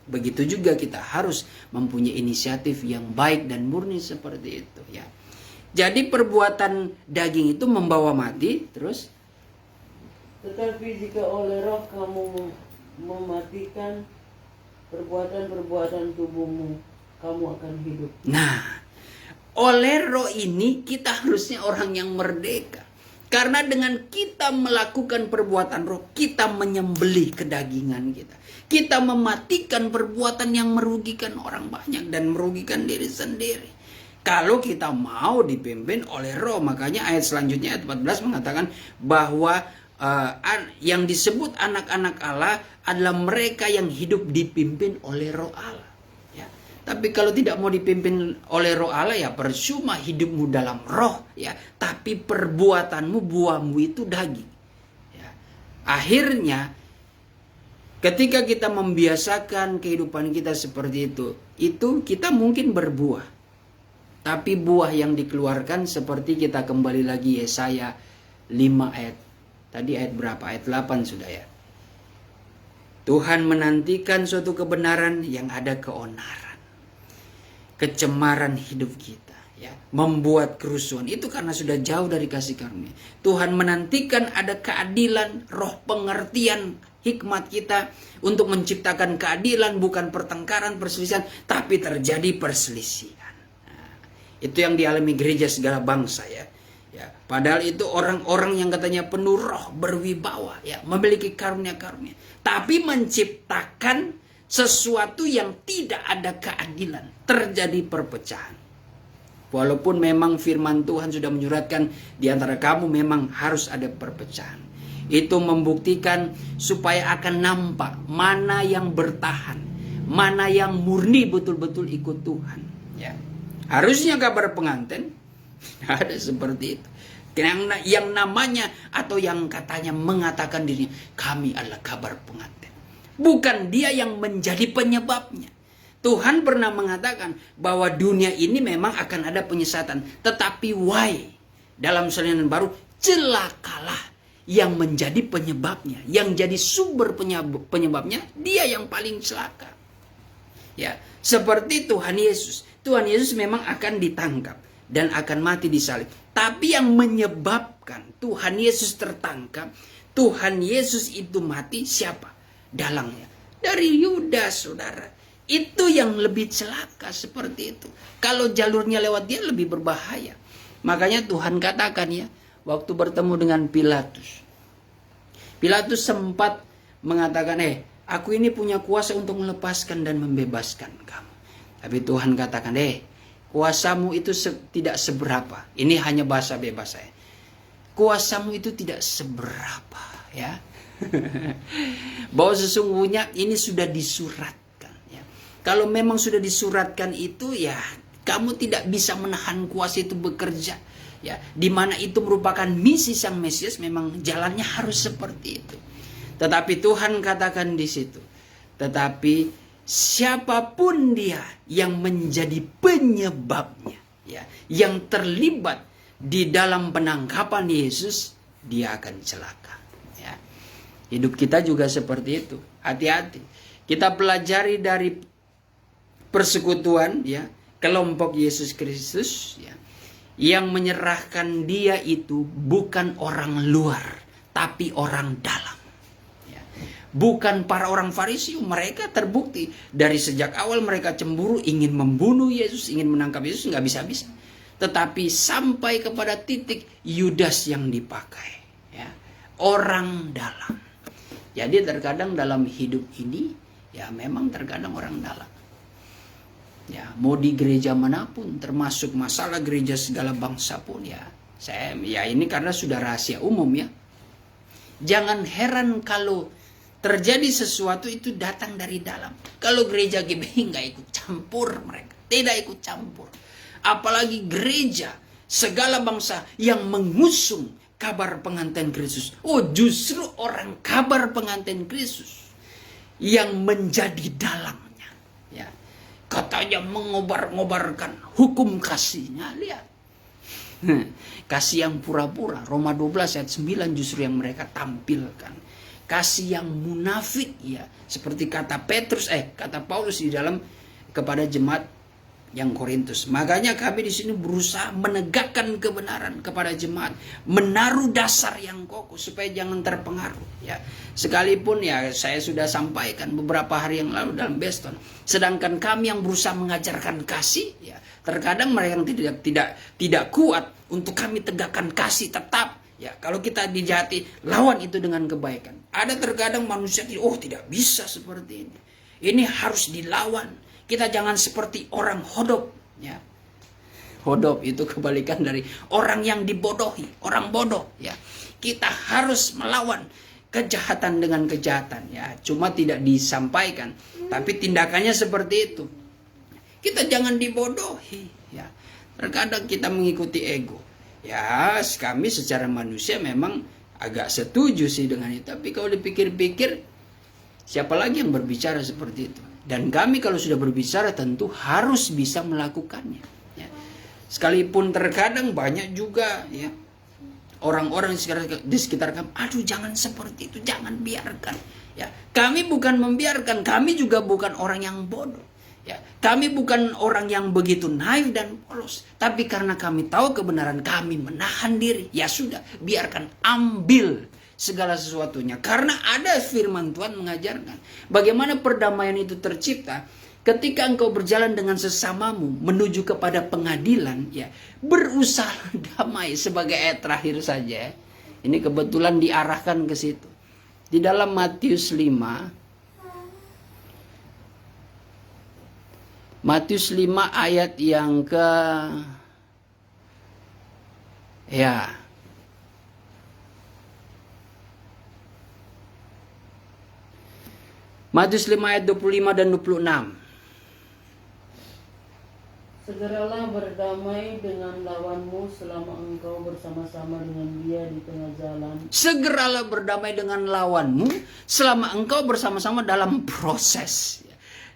Begitu juga kita harus mempunyai inisiatif yang baik dan murni seperti itu ya. Jadi perbuatan daging itu membawa mati, terus. Tetapi jika oleh roh kamu mematikan perbuatan-perbuatan tubuhmu, kamu akan hidup. Nah, oleh roh ini kita harusnya orang yang merdeka. Karena dengan kita melakukan perbuatan roh, kita menyembelih kedagingan kita. Kita mematikan perbuatan yang merugikan orang banyak dan merugikan diri sendiri. Kalau kita mau dipimpin oleh roh, makanya ayat selanjutnya ayat 14 mengatakan bahwa yang disebut anak-anak Allah adalah mereka yang hidup dipimpin oleh roh Allah. Ya. Tapi kalau tidak mau dipimpin oleh roh Allah, ya percuma hidupmu dalam roh, ya. Tapi perbuatanmu, buahmu itu daging. Ya. Akhirnya ketika kita membiasakan kehidupan kita seperti itu kita mungkin berbuah. Tapi buah yang dikeluarkan seperti kita kembali lagi Yesaya 5 ayat. Tadi ayat berapa? Ayat 8 sudah ya. Tuhan menantikan suatu kebenaran yang ada keonaran. Kecemaran hidup kita. Ya, membuat kerusuhan. Itu karena sudah jauh dari kasih karunia. Tuhan menantikan ada keadilan, roh pengertian, hikmat kita untuk menciptakan keadilan, bukan pertengkaran, perselisihan, tapi terjadi perselisihan. Itu yang dialami gereja segala bangsa ya. Ya, padahal itu orang-orang yang katanya penuh roh, berwibawa ya, memiliki karunia-karunia, tapi menciptakan sesuatu yang tidak ada keadilan, terjadi perpecahan. Walaupun memang firman Tuhan sudah menyuratkan di antara kamu memang harus ada perpecahan. Itu membuktikan supaya akan nampak mana yang bertahan, mana yang murni betul-betul ikut Tuhan ya. Harusnya kabar pengantin ada seperti itu. Yang namanya atau yang katanya mengatakan diri kami adalah kabar pengantin. Bukan dia yang menjadi penyebabnya. Tuhan pernah mengatakan bahwa dunia ini memang akan ada penyesatan. Tetapi dalam Salinan Baru celakalah yang menjadi penyebabnya. Yang jadi sumber penyebabnya dia yang paling celaka. Ya, seperti Tuhan Yesus. Tuhan Yesus memang akan ditangkap dan akan mati di salib. Tapi yang menyebabkan Tuhan Yesus tertangkap, Tuhan Yesus itu mati, siapa? Dalangnya. Dari Yudas, saudara. Itu yang lebih celaka seperti itu. Kalau jalurnya lewat dia lebih berbahaya. Makanya Tuhan katakan ya, waktu bertemu dengan Pilatus. Pilatus sempat mengatakan, aku ini punya kuasa untuk melepaskan dan membebaskan kamu. Tapi Tuhan katakan, kuasamu itu tidak seberapa. Ini hanya bahasa bebas saya. Kuasamu itu tidak seberapa, ya. Bahwa sesungguhnya ini sudah disuratkan, ya. Kalau memang sudah disuratkan itu, ya, kamu tidak bisa menahan kuasa itu bekerja, ya. Di mana itu merupakan misi Sang Mesias, memang jalannya harus seperti itu. Tetapi Tuhan katakan di situ, tetapi siapapun dia yang menjadi penyebabnya, ya, yang terlibat di dalam penangkapan Yesus, dia akan celaka. Ya. Hidup kita juga seperti itu. Hati-hati. Kita pelajari dari persekutuan, ya, kelompok Yesus Kristus, ya, yang menyerahkan dia itu bukan orang luar, tapi orang dalam. Bukan para orang Farisi, mereka terbukti dari sejak awal mereka cemburu, ingin membunuh Yesus, ingin menangkap Yesus, nggak bisa-bisa. tetapi sampai kepada titik Yudas yang dipakai, ya, orang dalam. Jadi terkadang dalam hidup ini, ya memang terkadang orang dalam. Ya, mau di gereja manapun, termasuk masalah gereja segala bangsa pun, ya ini karena sudah rahasia umum, ya. Jangan heran kalau terjadi sesuatu itu datang dari dalam. Kalau gereja GBI nggak ikut campur, mereka tidak ikut campur. Apalagi gereja segala bangsa yang mengusung kabar pengantin Kristus. Oh, justru orang kabar pengantin Kristus yang menjadi dalamnya, ya. Katanya mengobar-ngobarkan hukum kasihnya. Lihat. Kasih yang pura-pura. Roma 12 ayat 9 justru yang mereka tampilkan. Kasih yang munafik, ya. Seperti kata Paulus di dalam kepada jemaat yang Korintus. Makanya kami di sini berusaha menegakkan kebenaran kepada jemaat, menaruh dasar yang kokoh supaya jangan terpengaruh, ya. Sekalipun, ya, saya sudah sampaikan beberapa hari yang lalu dalam Beston, sedangkan kami yang berusaha mengajarkan kasih, ya, terkadang mereka yang tidak kuat untuk kami tegakkan kasih tetap, ya. Kalau kita dijahati, lawan itu dengan kebaikan. Ada terkadang manusia tidak bisa seperti ini. Ini harus dilawan. Kita jangan seperti orang hodop, ya. Hodop itu kebalikan dari orang yang dibodohi, orang bodoh, ya. Kita harus melawan kejahatan dengan kejahatan, ya. Cuma tidak disampaikan, tapi tindakannya seperti itu. Kita jangan dibodohi, ya. Terkadang kita mengikuti ego. Ya, kami secara manusia memang agak setuju sih dengan itu, tapi kalau dipikir-pikir, siapa lagi yang berbicara seperti itu? Dan kami kalau sudah berbicara tentu harus bisa melakukannya, ya. Sekalipun terkadang banyak juga, ya, orang-orang di sekitar kami, aduh jangan seperti itu, jangan biarkan, ya. Kami bukan membiarkan, kami juga bukan orang yang bodoh, ya. Kami bukan orang yang begitu naif dan polos, tapi karena kami tahu kebenaran, kami menahan diri. Ya sudah, biarkan, ambil segala sesuatunya. Karena ada firman Tuhan mengajarkan bagaimana perdamaian itu tercipta ketika engkau berjalan dengan sesamamu menuju kepada pengadilan, ya. Berusaha damai sebagai ayat terakhir saja. Ini kebetulan diarahkan ke situ. Di dalam Matius 5 ayat yang ke, ya, Matius 5 ayat 25 dan 26. Segeralah berdamai dengan lawanmu selama engkau bersama-sama dengan dia di tengah jalan. Segeralah berdamai dengan lawanmu selama engkau bersama-sama dalam proses.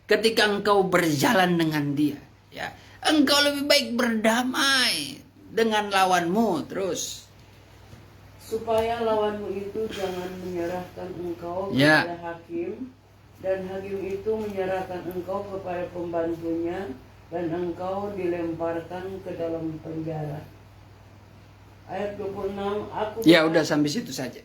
Ketika engkau berjalan dengan dia, ya, engkau lebih baik berdamai dengan lawanmu terus. Supaya lawanmu itu jangan menyerahkan engkau Ya. kepada hakim, dan hakim itu menyerahkan engkau kepada pembantunya, dan engkau dilemparkan ke dalam penjara. Ayat 26, Ya udah sampai situ saja.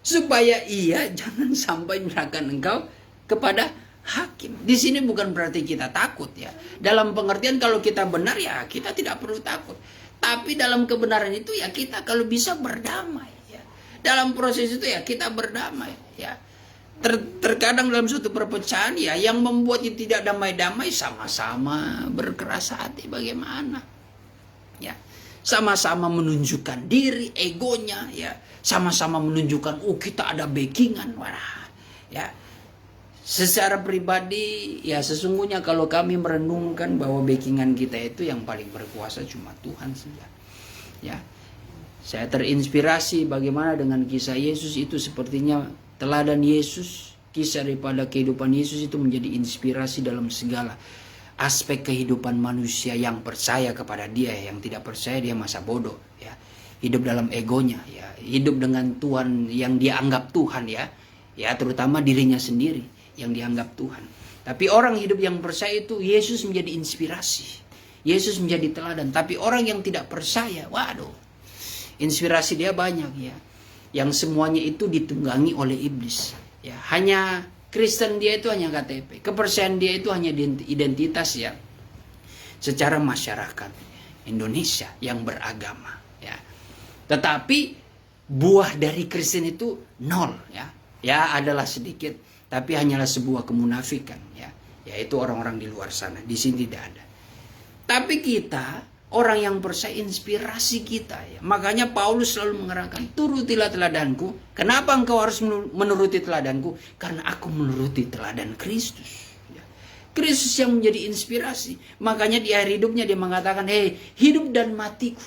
Supaya ia jangan sampai menyerahkan engkau kepada hakim. Di sini bukan berarti kita takut, ya. Dalam pengertian kalau kita benar, ya kita tidak perlu takut. Tapi dalam kebenaran itu, ya kita kalau bisa berdamai, ya. Dalam proses itu, ya kita berdamai, ya. Terkadang dalam suatu perpecahan, ya, yang membuat tidak damai-damai sama-sama berkeras hati bagaimana, ya. Sama-sama menunjukkan diri, egonya, ya. Sama-sama menunjukkan, oh kita ada backingan, wah, ya. Secara pribadi, ya sesungguhnya kalau kami merenungkan bahwa backingan kita itu yang paling berkuasa cuma Tuhan saja, ya. Saya terinspirasi bagaimana dengan kisah Yesus itu, sepertinya teladan Yesus, kisah daripada kehidupan Yesus itu menjadi inspirasi dalam segala aspek kehidupan manusia yang percaya kepada dia. Yang tidak percaya dia masa bodoh, ya. Hidup dalam egonya, ya. Hidup dengan Tuhan yang dia anggap Tuhan, ya. Ya, terutama dirinya sendiri yang dianggap Tuhan. Tapi orang hidup yang percaya itu, Yesus menjadi inspirasi, Yesus menjadi teladan. Tapi orang yang tidak percaya, waduh, inspirasi dia banyak, ya. Yang semuanya itu ditunggangi oleh iblis, ya. Hanya Kristen dia itu hanya KTP, kepercayaan dia itu hanya identitas, ya, secara masyarakat. Indonesia yang beragama, ya. Tetapi buah dari Kristen itu nol, ya. Ya, adalah sedikit, tapi hanyalah sebuah kemunafikan, ya. Yaitu orang-orang di luar sana. Di sini tidak ada. Tapi kita, orang yang percaya, inspirasi kita, ya. Makanya Paulus selalu mengerahkan, turutilah teladanku. Kenapa engkau harus menuruti teladanku? Karena aku menuruti teladan Kristus. Kristus yang menjadi inspirasi. Makanya di akhir hidupnya dia mengatakan, hidup dan matiku.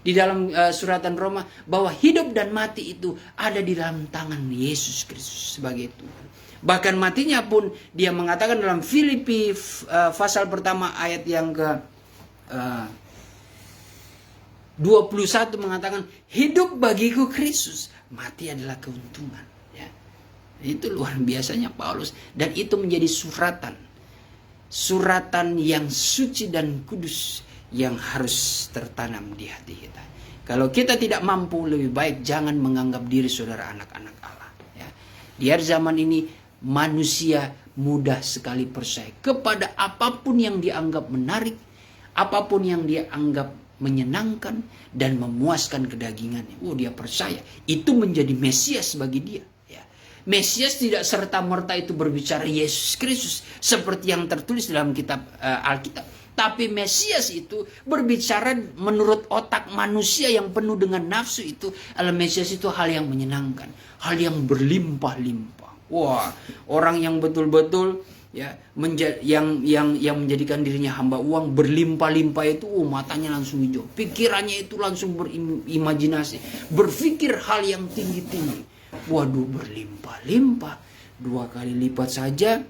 Di dalam suratan Roma, bahwa hidup dan mati itu ada di dalam tangan Yesus Kristus sebagai Tuhan. Bahkan matinya pun dia mengatakan dalam Filipi pasal pertama ayat yang ke 21 mengatakan, hidup bagiku Kristus, mati adalah keuntungan. Ya. Itu luar biasanya Paulus. Dan itu menjadi suratan yang suci dan kudus yang harus tertanam di hati kita. Kalau kita tidak mampu, lebih baik jangan menganggap diri saudara anak-anak Allah. Ya. Di akhir zaman ini manusia mudah sekali percaya kepada apapun yang dianggap menarik, apapun yang dia anggap menyenangkan dan memuaskan kedagingannya. Dia percaya itu menjadi Mesias bagi dia. Mesias tidak serta-merta itu berbicara Yesus Kristus seperti yang tertulis dalam kitab Alkitab. Tapi Mesias itu berbicara menurut otak manusia yang penuh dengan nafsu itu. Mesias itu hal yang menyenangkan, hal yang berlimpah-limpah. Wah, orang yang betul-betul ya yang menjadikan dirinya hamba uang berlimpah-limpah itu, matanya langsung hijau, pikirannya itu langsung berimajinasi, berpikir hal yang tinggi-tinggi. Waduh, berlimpah-limpah, 2 kali lipat saja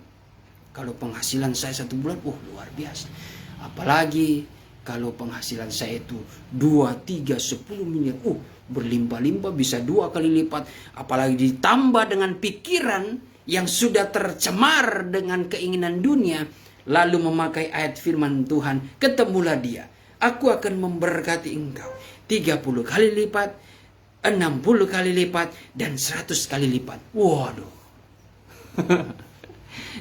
kalau penghasilan saya 1 bulan, luar biasa. Apalagi kalau penghasilan saya itu 2, 3, 10 miliar, berlimpah-limpah bisa 2 kali lipat. Apalagi ditambah dengan pikiran yang sudah tercemar dengan keinginan dunia, lalu memakai ayat firman Tuhan, ketemulah dia, aku akan memberkati engkau 30 kali lipat, 60 kali lipat, dan 100 kali lipat. Waduh.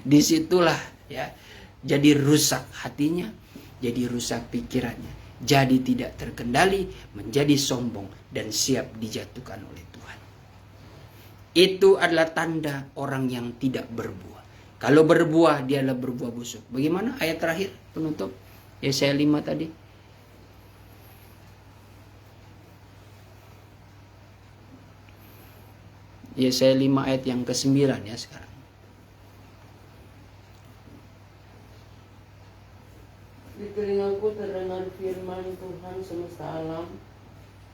Disitulah ya, jadi rusak hatinya, jadi rusak pikirannya, jadi tidak terkendali, menjadi sombong dan siap dijatuhkan oleh Tuhan. Itu adalah tanda orang yang tidak berbuah. Kalau berbuah, dia adalah berbuah busuk. Bagaimana ayat terakhir penutup Yesaya 5 tadi? Yesaya 5 ayat yang ke-9 ya sekarang. Di telingaku terdengar firman Tuhan semesta alam,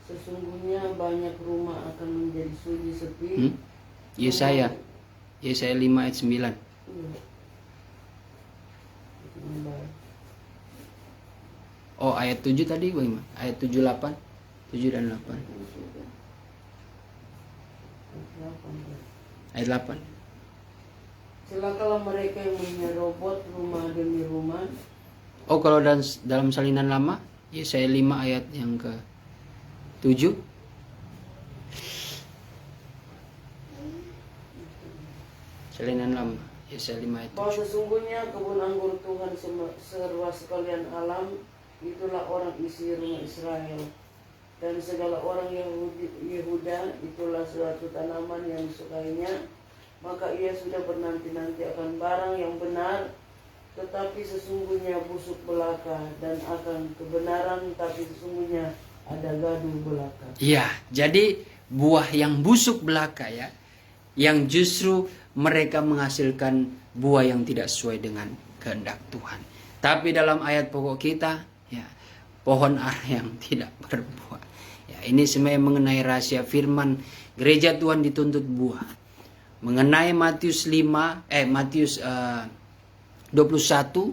sesungguhnya banyak rumah akan menjadi sunyi sepi. Yesaya 5 ayat 9. Ayat 7 tadi bagaimana? Ayat 7, 8. 7 dan 8. Ayat 8. Celakalah mereka yang menyerobot rumah demi rumah. Kalau dalam salinan lama, Yesaya 5 ayat yang ke-7. Salinan lama, Yesaya 5 ayat 7. Bahwa sesungguhnya kebun anggur Tuhan serwa sekalian alam, itulah orang isi rumah Israel. Dan segala orang Yehuda, itulah suatu tanaman yang disukainya. Maka ia sudah bernanti-nanti akan barang yang benar, tetapi sesungguhnya busuk belaka, dan akan kebenaran, tapi sesungguhnya ada gaduh belaka. Iya, jadi buah yang busuk belaka ya, yang justru mereka menghasilkan buah yang tidak sesuai dengan kehendak Tuhan. Tapi dalam ayat pokok kita, ya, pohon ara yang tidak berbuah. Ini sebenarnya mengenai rahasia firman gereja Tuhan dituntut buah. Mengenai Matius 21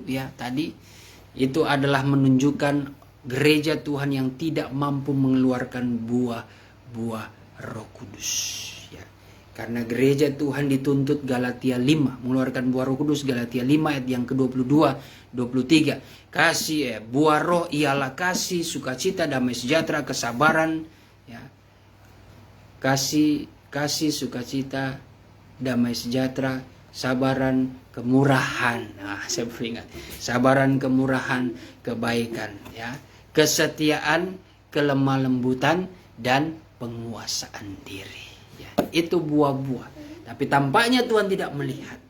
ya tadi, itu adalah menunjukkan gereja Tuhan yang tidak mampu mengeluarkan buah Roh Kudus ya. Karena gereja Tuhan dituntut Galatia 5 mengeluarkan buah Roh Kudus, Galatia 5 ayat yang ke-22, 23. Kasih buah roh ialah kasih, sukacita, damai sejahtera, kesabaran ya. Kasih, sukacita, damai sejahtera, sabaran, kemurahan. Saya beringat. Sabaran, kemurahan, kebaikan ya. kesetiaan, kelemah lembutan, dan penguasaan diri. Ya, itu buah-buah. Tapi tampaknya Tuhan tidak melihat.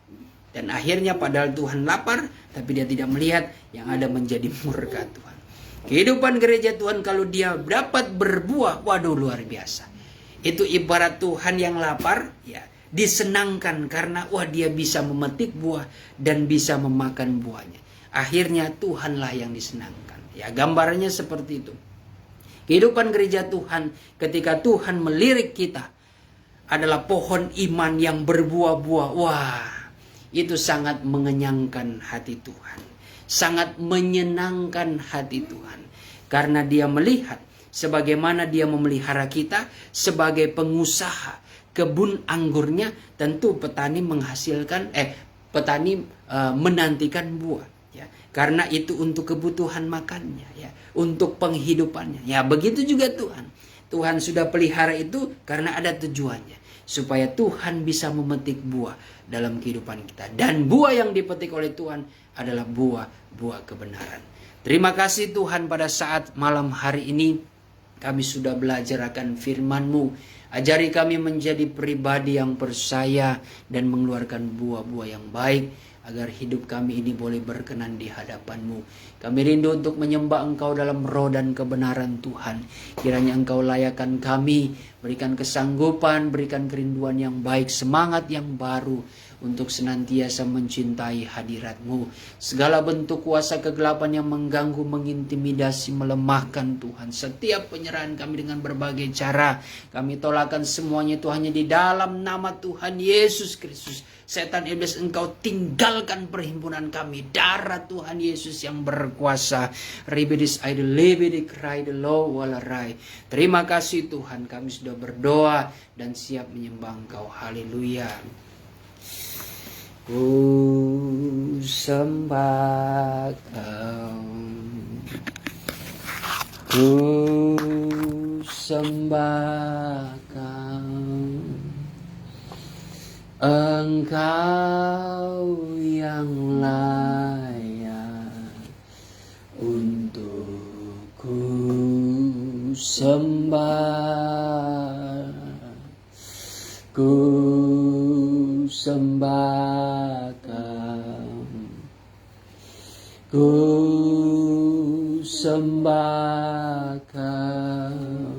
Dan akhirnya padahal Tuhan lapar, tapi dia tidak melihat, yang ada menjadi murka Tuhan. Kehidupan gereja Tuhan kalau dia dapat berbuah, waduh luar biasa. Itu ibarat Tuhan yang lapar, ya, disenangkan karena dia bisa memetik buah dan bisa memakan buahnya. Akhirnya Tuhanlah yang disenangkan. Ya, gambarannya seperti itu. Kehidupan gereja Tuhan ketika Tuhan melirik kita adalah pohon iman yang berbuah-buah. Wah, itu sangat mengenyangkan hati Tuhan. Sangat menyenangkan hati Tuhan. Karena dia melihat sebagaimana dia memelihara kita sebagai pengusaha kebun anggurnya, tentu petani menantikan buah, ya, karena itu untuk kebutuhan makannya, ya, untuk penghidupannya. Ya, begitu juga Tuhan sudah pelihara itu karena ada tujuannya, supaya Tuhan bisa memetik buah dalam kehidupan kita. Dan buah yang dipetik oleh Tuhan adalah buah kebenaran. Terima kasih Tuhan, pada saat malam hari ini kami sudah belajar akan firman-Mu. Ajari kami menjadi pribadi yang percaya dan mengeluarkan buah-buah yang baik, agar hidup kami ini boleh berkenan di hadapan-Mu. Kami rindu untuk menyembah Engkau dalam roh dan kebenaran Tuhan. Kiranya Engkau layakkan kami, berikan kesanggupan, berikan kerinduan yang baik, semangat yang baru untuk senantiasa mencintai hadirat-Mu. Segala bentuk kuasa kegelapan yang mengganggu, mengintimidasi, melemahkan Tuhan. Setiap penyerahan kami dengan berbagai cara, kami tolakkan semuanya itu hanya di dalam nama Tuhan Yesus Kristus. Setan iblis, engkau tinggalkan perhimpunan kami. Darah Tuhan Yesus yang berkuasa. Ribidis aide lebedi krai de lo walarai. Terima kasih Tuhan, kami sudah berdoa dan siap menyembah Engkau. Haleluya. Ku sembah Kau, ku sembah Kau, Engkau yang layak untuk ku sembah, ku sembah Kau, ku sembah Kau,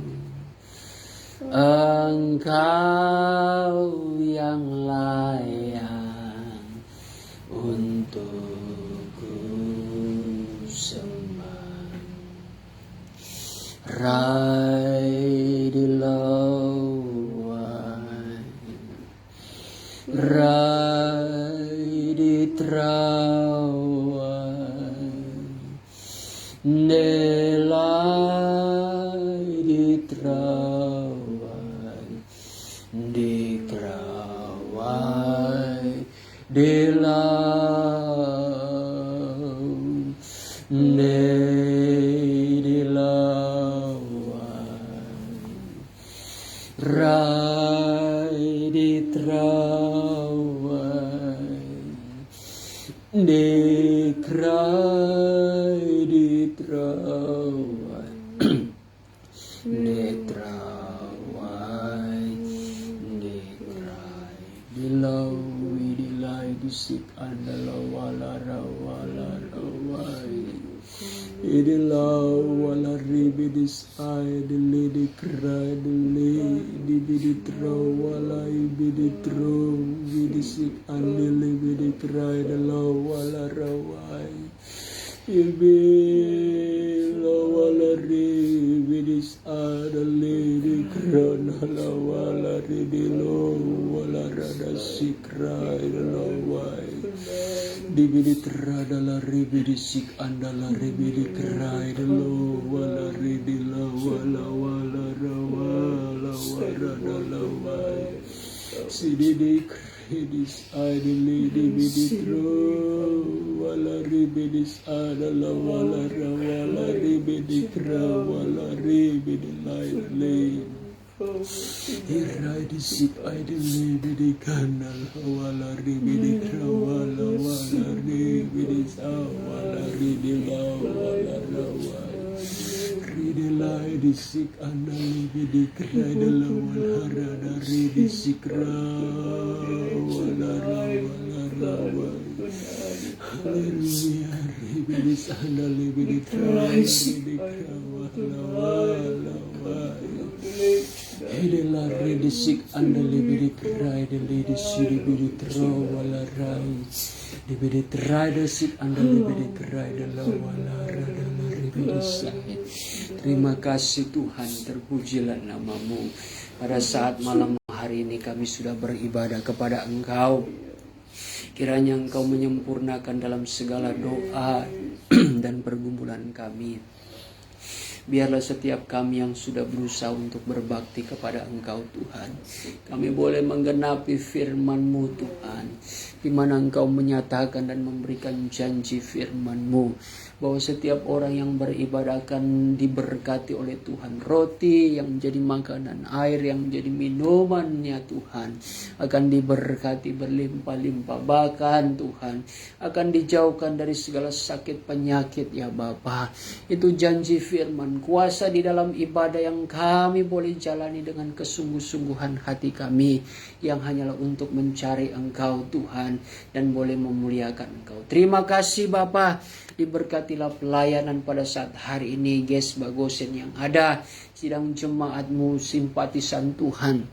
Engkau yang layak untuk ku sembah. Rai di lauai, rai di terawai, nelai di terawai, di kerawai, di lau, di lauai, rai di terawai, di kerai, di terawai, di terawai, di kerai, di lawi, di lai, di sik andala wala rawai, di lau wala ribi di sai, di li di kerai, di li di bidi terawala, bidi tro, bidi sik andali, bidi kerai, di lau wala rawai, ibi lau wala ribi di adali, di kerana lau wala ribi lau wala rada sikrai, di lau wai, di bidi terada la ribi di sik andala ribi di kerai, di lau wala ribi lau wala wala rawala warada lau wai, sidi di kredis adili di bidi tro wala ribi di adala wala rawala ribi di kra wala ribi di lai irai di sip adili bidi kanal wala ribi di kra wala wala ribi di sa wala ribi la wala rawai Idelai disik andali bidikra dalam walhara dari disikra walara walara. Haleluya. Ribidis andali bidikra bidikra wala wala. Idela redisik andali bidikra ideli disiri bidikra walara. Dibidikra disik andali bidikra idela walara dalam ribidis. Terima kasih Tuhan, terpujilah nama-Mu. Pada saat malam hari ini kami sudah beribadah kepada Engkau. Kiranya Engkau menyempurnakan dalam segala doa dan pergumulan kami. Biarlah setiap kami yang sudah berusaha untuk berbakti kepada Engkau Tuhan, kami boleh menggenapi firman-Mu Tuhan, di mana Engkau menyatakan dan memberikan janji firman-Mu bahwa setiap orang yang beribadah akan diberkati oleh Tuhan. Roti yang menjadi makanan, air yang menjadi minumannya Tuhan akan diberkati berlimpah-limpah. Bahkan Tuhan akan dijauhkan dari segala sakit penyakit ya Bapa. Itu janji firman, kuasa di dalam ibadah yang kami boleh jalani dengan kesungguh-sungguhan hati kami, yang hanyalah untuk mencari Engkau Tuhan dan boleh memuliakan Engkau. Terima kasih Bapa. Diberkatilah pelayanan pada saat hari ini, Ges Bagosen yang ada, sidang jemaat-Mu, simpatisan Tuhan,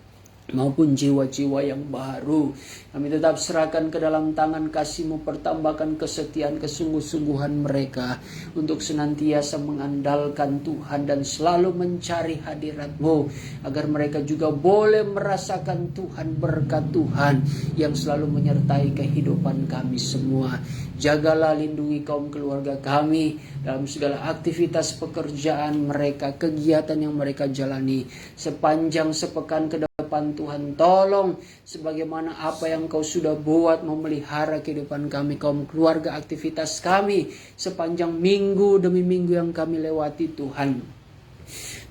maupun jiwa-jiwa yang baru. Kami tetap serahkan ke dalam tangan kasih-Mu, pertambahkan kesetiaan, kesungguh-sungguhan mereka untuk senantiasa mengandalkan Tuhan dan selalu mencari hadirat-Mu, agar mereka juga boleh merasakan Tuhan, berkat Tuhan yang selalu menyertai kehidupan kami semua. Jagalah, lindungi kaum keluarga kami dalam segala aktivitas pekerjaan mereka, kegiatan yang mereka jalani sepanjang sepekan ke depan Tuhan. Tolong sebagaimana apa yang Kau sudah buat memelihara kehidupan kami, kaum keluarga, aktivitas kami sepanjang minggu demi minggu yang kami lewati Tuhan.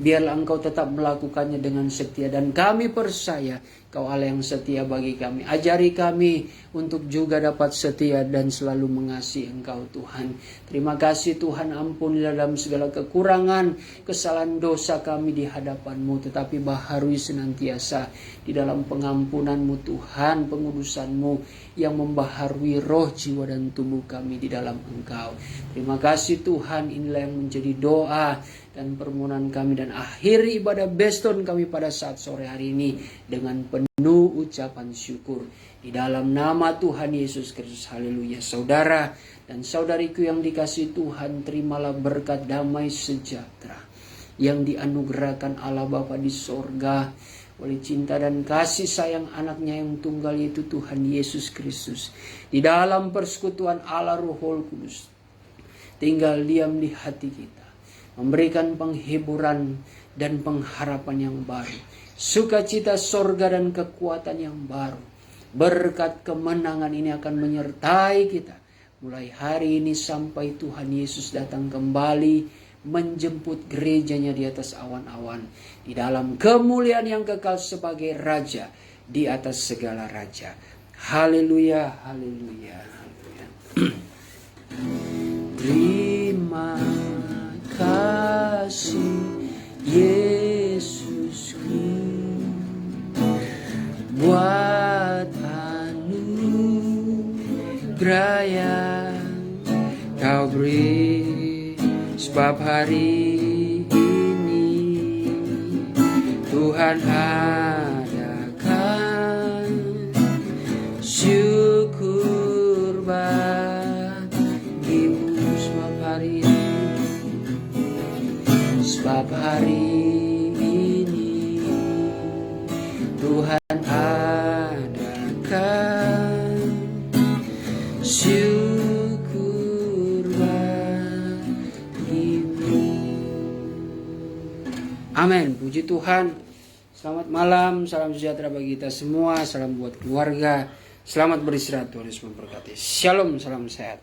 Biarlah Engkau tetap melakukannya dengan setia, dan kami percaya Kau Allah yang setia bagi kami. Ajari kami untuk juga dapat setia dan selalu mengasihi Engkau Tuhan. Terima kasih Tuhan, ampunilah dalam segala kekurangan, kesalahan dosa kami di hadapan-Mu, tetapi baharui senantiasa di dalam pengampunan-Mu Tuhan, pengudusan-Mu yang membaharui roh, jiwa dan tubuh kami di dalam Engkau. Terima kasih Tuhan, inilah yang menjadi doa dan permohonan kami, dan akhiri ibadah Beston kami pada saat sore hari ini dengan penuh ucapan syukur di dalam nama Tuhan Yesus Kristus. Haleluya. Saudara dan saudariku yang dikasihi Tuhan, terimalah berkat damai sejahtera yang dianugerahkan Allah Bapa di sorga oleh cinta dan kasih sayang anaknya yang tunggal, yaitu Tuhan Yesus Kristus, di dalam persekutuan Allah Roh Kudus tinggal diam di hati kita, memberikan penghiburan dan pengharapan yang baru, sukacita sorga dan kekuatan yang baru. Berkat kemenangan ini akan menyertai kita mulai hari ini sampai Tuhan Yesus datang kembali menjemput gerejanya di atas awan-awan, di dalam kemuliaan yang kekal sebagai Raja di atas segala raja. Haleluya, haleluya, haleluya. Terima kasih Yesusku buat anugerah yang Kau beri, sebab hari ini Tuhan adakan syukur bagimu, sebab hari ini, sebab hari ini Tuhan adakan syukur bagimu. Amin. Puji Tuhan. Selamat malam, salam sejahtera bagi kita semua, salam buat keluarga. Selamat beristirahat, Tuhan Yesus memberkati. Shalom, salam sehat.